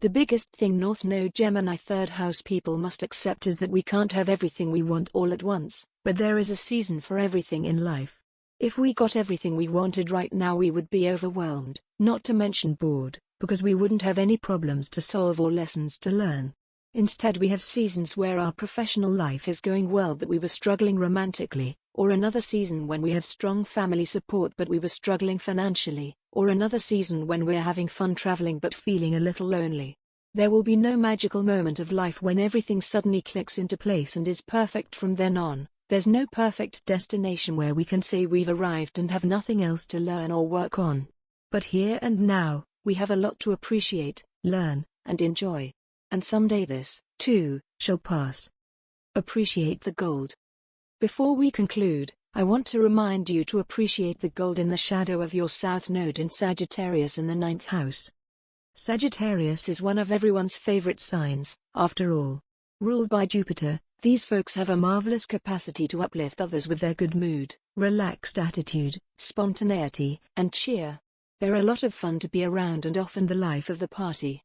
The biggest thing North Node Gemini 3rd house people must accept is that we can't have everything we want all at once, but there is a season for everything in life. If we got everything we wanted right now, we would be overwhelmed, not to mention bored, because we wouldn't have any problems to solve or lessons to learn. Instead, we have seasons where our professional life is going well but we were struggling romantically, or another season when we have strong family support but we were struggling financially, or another season when we're having fun traveling but feeling a little lonely. There will be no magical moment of life when everything suddenly clicks into place and is perfect from then on. There's no perfect destination where we can say we've arrived and have nothing else to learn or work on. But here and now, we have a lot to appreciate, learn, and enjoy. And someday this, too, shall pass. Appreciate the gold. Before we conclude, I want to remind you to appreciate the gold in the shadow of your South Node in Sagittarius in the 9th house. Sagittarius is one of everyone's favorite signs, after all. Ruled by Jupiter, these folks have a marvelous capacity to uplift others with their good mood, relaxed attitude, spontaneity, and cheer. They're a lot of fun to be around and often the life of the party.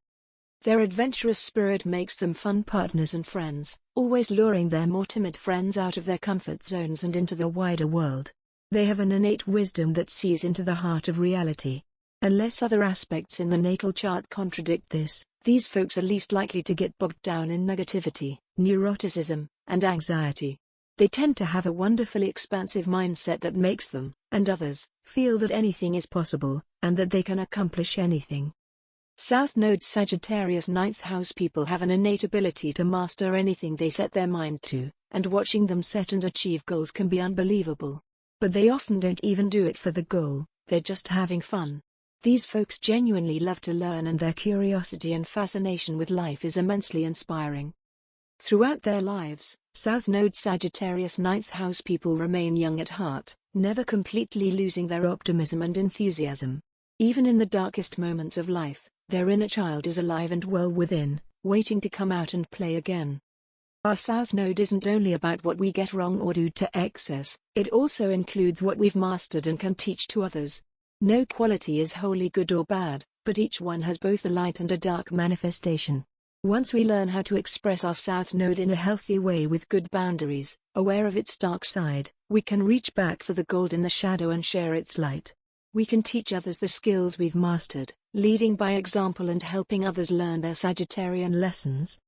Their adventurous spirit makes them fun partners and friends, always luring their more timid friends out of their comfort zones and into the wider world. They have an innate wisdom that sees into the heart of reality. Unless other aspects in the natal chart contradict this, these folks are least likely to get bogged down in negativity, neuroticism, and anxiety. They tend to have a wonderfully expansive mindset that makes them, and others, feel that anything is possible, and that they can accomplish anything. South Node Sagittarius 9th house people have an innate ability to master anything they set their mind to, and watching them set and achieve goals can be unbelievable. But they often don't even do it for the goal, they're just having fun. These folks genuinely love to learn and their curiosity and fascination with life is immensely inspiring. Throughout their lives, South Node Sagittarius 9th house people remain young at heart, never completely losing their optimism and enthusiasm. Even in the darkest moments of life, their inner child is alive and well within, waiting to come out and play again. Our South Node isn't only about what we get wrong or do to excess, it also includes what we've mastered and can teach to others. No quality is wholly good or bad, but each one has both a light and a dark manifestation. Once we learn how to express our South Node in a healthy way with good boundaries, aware of its dark side, we can reach back for the gold in the shadow and share its light. We can teach others the skills we've mastered, leading by example and helping others learn their Sagittarian lessons.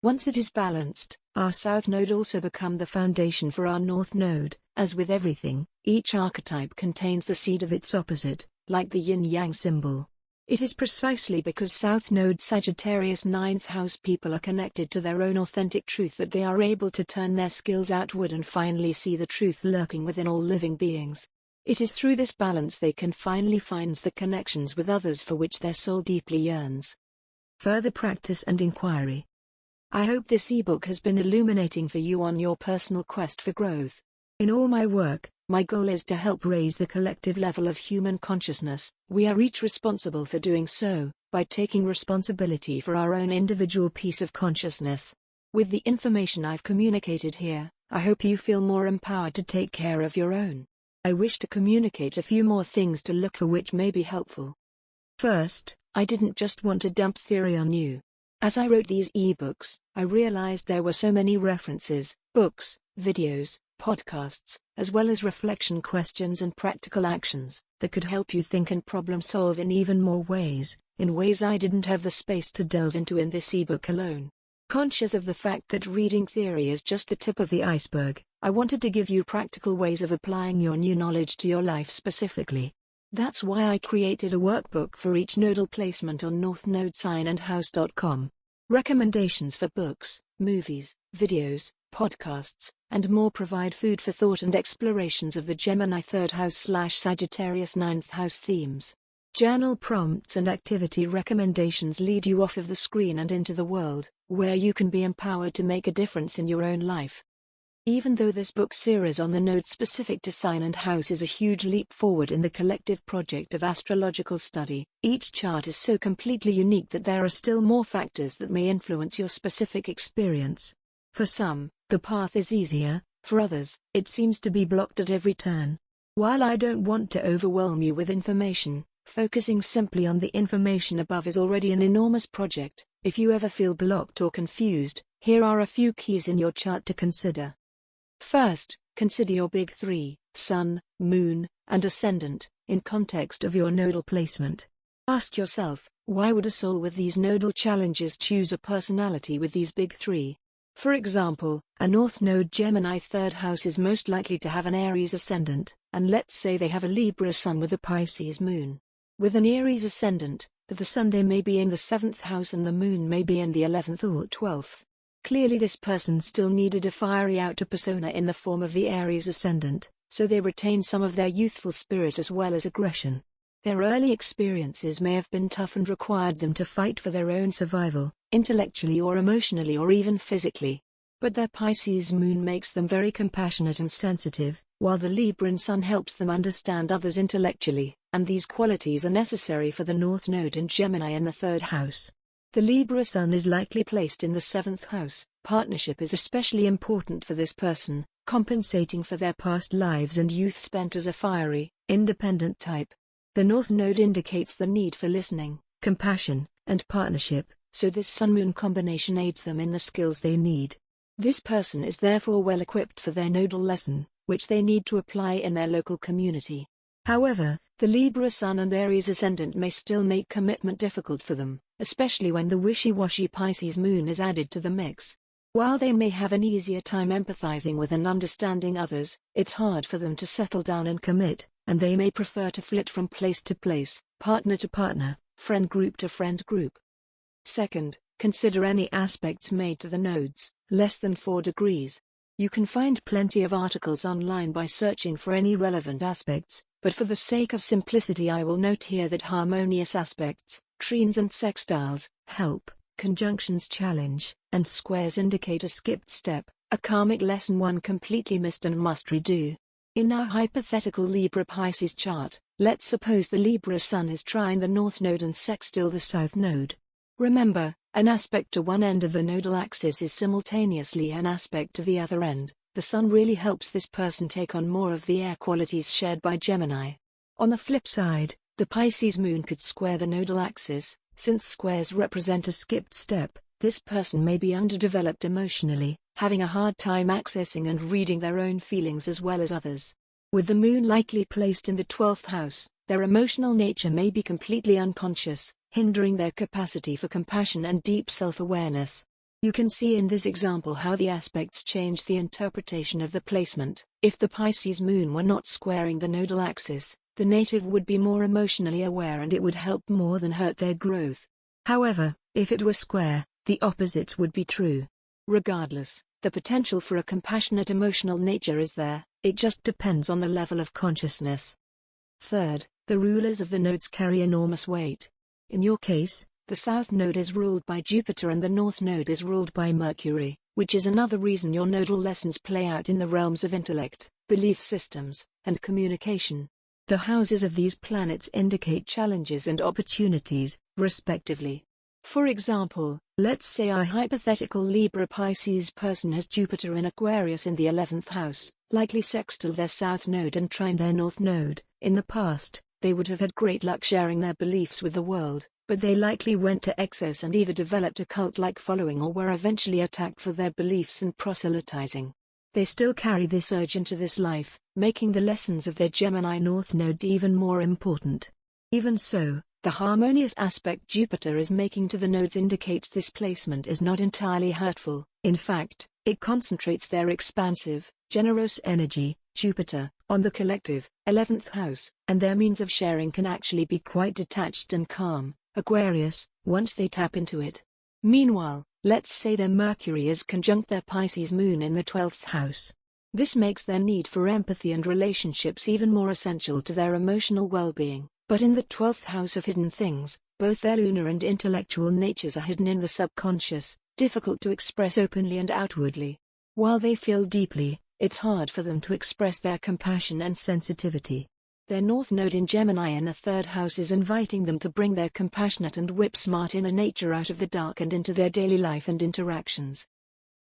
Once it is balanced, our South Node also becomes the foundation for our North Node. As with everything, each archetype contains the seed of its opposite, like the yin-yang symbol. It is precisely because South Node Sagittarius 9th house people are connected to their own authentic truth that they are able to turn their skills outward and finally see the truth lurking within all living beings. It is through this balance they can finally find the connections with others for which their soul deeply yearns. Further practice and inquiry. I hope this ebook has been illuminating for you on your personal quest for growth. In all my work, my goal is to help raise the collective level of human consciousness. We are each responsible for doing so, by taking responsibility for our own individual piece of consciousness. With the information I've communicated here, I hope you feel more empowered to take care of your own. I wish to communicate a few more things to look for which may be helpful. First, I didn't just want to dump theory on you. As I wrote these ebooks, I realized there were so many references, books, videos, podcasts, as well as reflection questions and practical actions, that could help you think and problem solve in even more ways, in ways I didn't have the space to delve into in this ebook alone. Conscious of the fact that reading theory is just the tip of the iceberg, I wanted to give you practical ways of applying your new knowledge to your life specifically. That's why I created a workbook for each nodal placement on northnodesignandhouse.com. Recommendations for books, movies, videos, podcasts, and more provide food for thought and explorations of the Gemini 3rd house/Sagittarius 9th house themes. Journal prompts and activity recommendations lead you off of the screen and into the world, where you can be empowered to make a difference in your own life. Even though this book series on the nodes specific to sign and house is a huge leap forward in the collective project of astrological study, each chart is so completely unique that there are still more factors that may influence your specific experience. For some, the path is easier, for others, it seems to be blocked at every turn. While I don't want to overwhelm you with information, focusing simply on the information above is already an enormous project. If you ever feel blocked or confused, here are a few keys in your chart to consider. First, consider your big three, Sun, Moon, and Ascendant, in context of your nodal placement. Ask yourself, why would a soul with these nodal challenges choose a personality with these big three? For example, a North Node Gemini 3rd house is most likely to have an Aries ascendant, and let's say they have a Libra Sun with a Pisces Moon. With an Aries ascendant, the Sunday may be in the 7th house and the Moon may be in the 11th or 12th. Clearly this person still needed a fiery outer persona in the form of the Aries ascendant, so they retain some of their youthful spirit as well as aggression. Their early experiences may have been tough and required them to fight for their own survival, intellectually or emotionally or even physically. But their Pisces Moon makes them very compassionate and sensitive, while the Libran Sun helps them understand others intellectually, and these qualities are necessary for the North Node in Gemini in the 3rd house. The Libra Sun is likely placed in the 7th house. Partnership is especially important for this person, compensating for their past lives and youth spent as a fiery, independent type. The North Node indicates the need for listening, compassion, and partnership, so this Sun-Moon combination aids them in the skills they need. This person is therefore well equipped for their nodal lesson, which they need to apply in their local community. However, the Libra Sun and Aries Ascendant may still make commitment difficult for them, especially when the wishy-washy Pisces Moon is added to the mix. While they may have an easier time empathizing with and understanding others, it's hard for them to settle down and commit, and they may prefer to flit from place to place, partner to partner, friend group to friend group. Second, consider any aspects made to the nodes, less than 4 degrees. You can find plenty of articles online by searching for any relevant aspects, but for the sake of simplicity I will note here that harmonious aspects, trines and sextiles, help, conjunctions challenge, and squares indicate a skipped step, a karmic lesson one completely missed and must redo. In our hypothetical Libra Pisces chart, let's suppose the Libra Sun is trine the North Node and sextile the South Node. Remember, an aspect to one end of the nodal axis is simultaneously an aspect to the other end. The Sun really helps this person take on more of the air qualities shared by Gemini. On the flip side, the Pisces Moon could square the nodal axis. Since squares represent a skipped step, this person may be underdeveloped emotionally, having a hard time accessing and reading their own feelings as well as others. With the Moon likely placed in the 12th house, their emotional nature may be completely unconscious, hindering their capacity for compassion and deep self-awareness. You can see in this example how the aspects change the interpretation of the placement. If the Pisces moon were not squaring the nodal axis, the native would be more emotionally aware and it would help more than hurt their growth. However, if it were square, the opposite would be true. Regardless, the potential for a compassionate emotional nature is there, it just depends on the level of consciousness. Third, the rulers of the nodes carry enormous weight. In your case, the south node is ruled by Jupiter and the north node is ruled by Mercury, which is another reason your nodal lessons play out in the realms of intellect, belief systems, and communication. The houses of these planets indicate challenges and opportunities, respectively. For example, let's say a hypothetical Libra Pisces person has Jupiter in Aquarius in the 11th house, likely sextile their south node and trine their north node. In the past, they would have had great luck sharing their beliefs with the world, but they likely went to excess and either developed a cult-like following or were eventually attacked for their beliefs and proselytizing. They still carry this urge into this life, making the lessons of their Gemini North Node even more important. Even so, the harmonious aspect Jupiter is making to the nodes indicates this placement is not entirely hurtful. In fact, it concentrates their expansive, generous energy, Jupiter, on the collective, 11th house, and their means of sharing can actually be quite detached and calm, Aquarius, once they tap into it. Meanwhile, let's say their Mercury is conjunct their Pisces moon in the 12th house. This makes their need for empathy and relationships even more essential to their emotional well-being. But in the 12th house of hidden things, both their lunar and intellectual natures are hidden in the subconscious, difficult to express openly and outwardly. While they feel deeply, it's hard for them to express their compassion and sensitivity. Their North Node in Gemini in the 3rd house is inviting them to bring their compassionate and whip-smart inner nature out of the dark and into their daily life and interactions.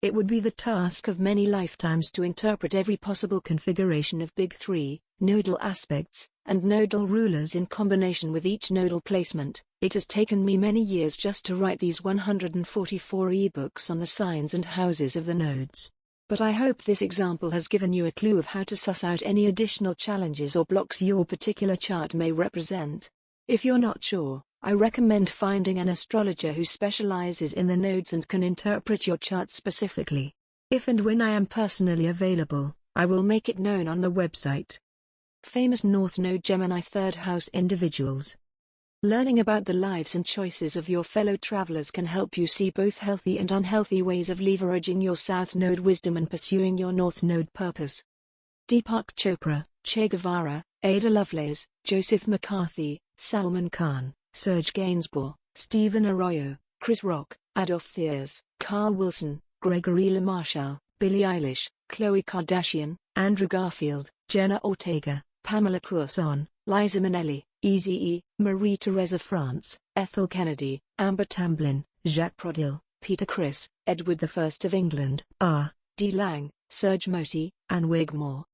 It would be the task of many lifetimes to interpret every possible configuration of Big Three, nodal aspects, and nodal rulers in combination with each nodal placement. It has taken me many years just to write these 144 ebooks on the signs and houses of the nodes. But I hope this example has given you a clue of how to suss out any additional challenges or blocks your particular chart may represent. If you're not sure, I recommend finding an astrologer who specializes in the nodes and can interpret your chart specifically. If and when I am personally available, I will make it known on the website. Famous North Node Gemini 3rd house individuals. Learning about the lives and choices of your fellow travelers can help you see both healthy and unhealthy ways of leveraging your South Node wisdom and pursuing your North Node purpose. Deepak Chopra, Che Guevara, Ada Lovelace, Joseph McCarthy, Salman Khan, Serge Gainsbourg, Stephen Arroyo, Chris Rock, Adolf Thiers, Carl Wilson, Gregory LaMarchal, Billie Eilish, Khloe Kardashian, Andrew Garfield, Jenna Ortega, Pamela Courson, Liza Minnelli, Eazy-E, Marie Theresa France, Ethel Kennedy, Amber Tamblyn, Jacques Prodil, Peter Criss, Edward I of England, R. D. Lang, Serge Moti, Anne Wigmore,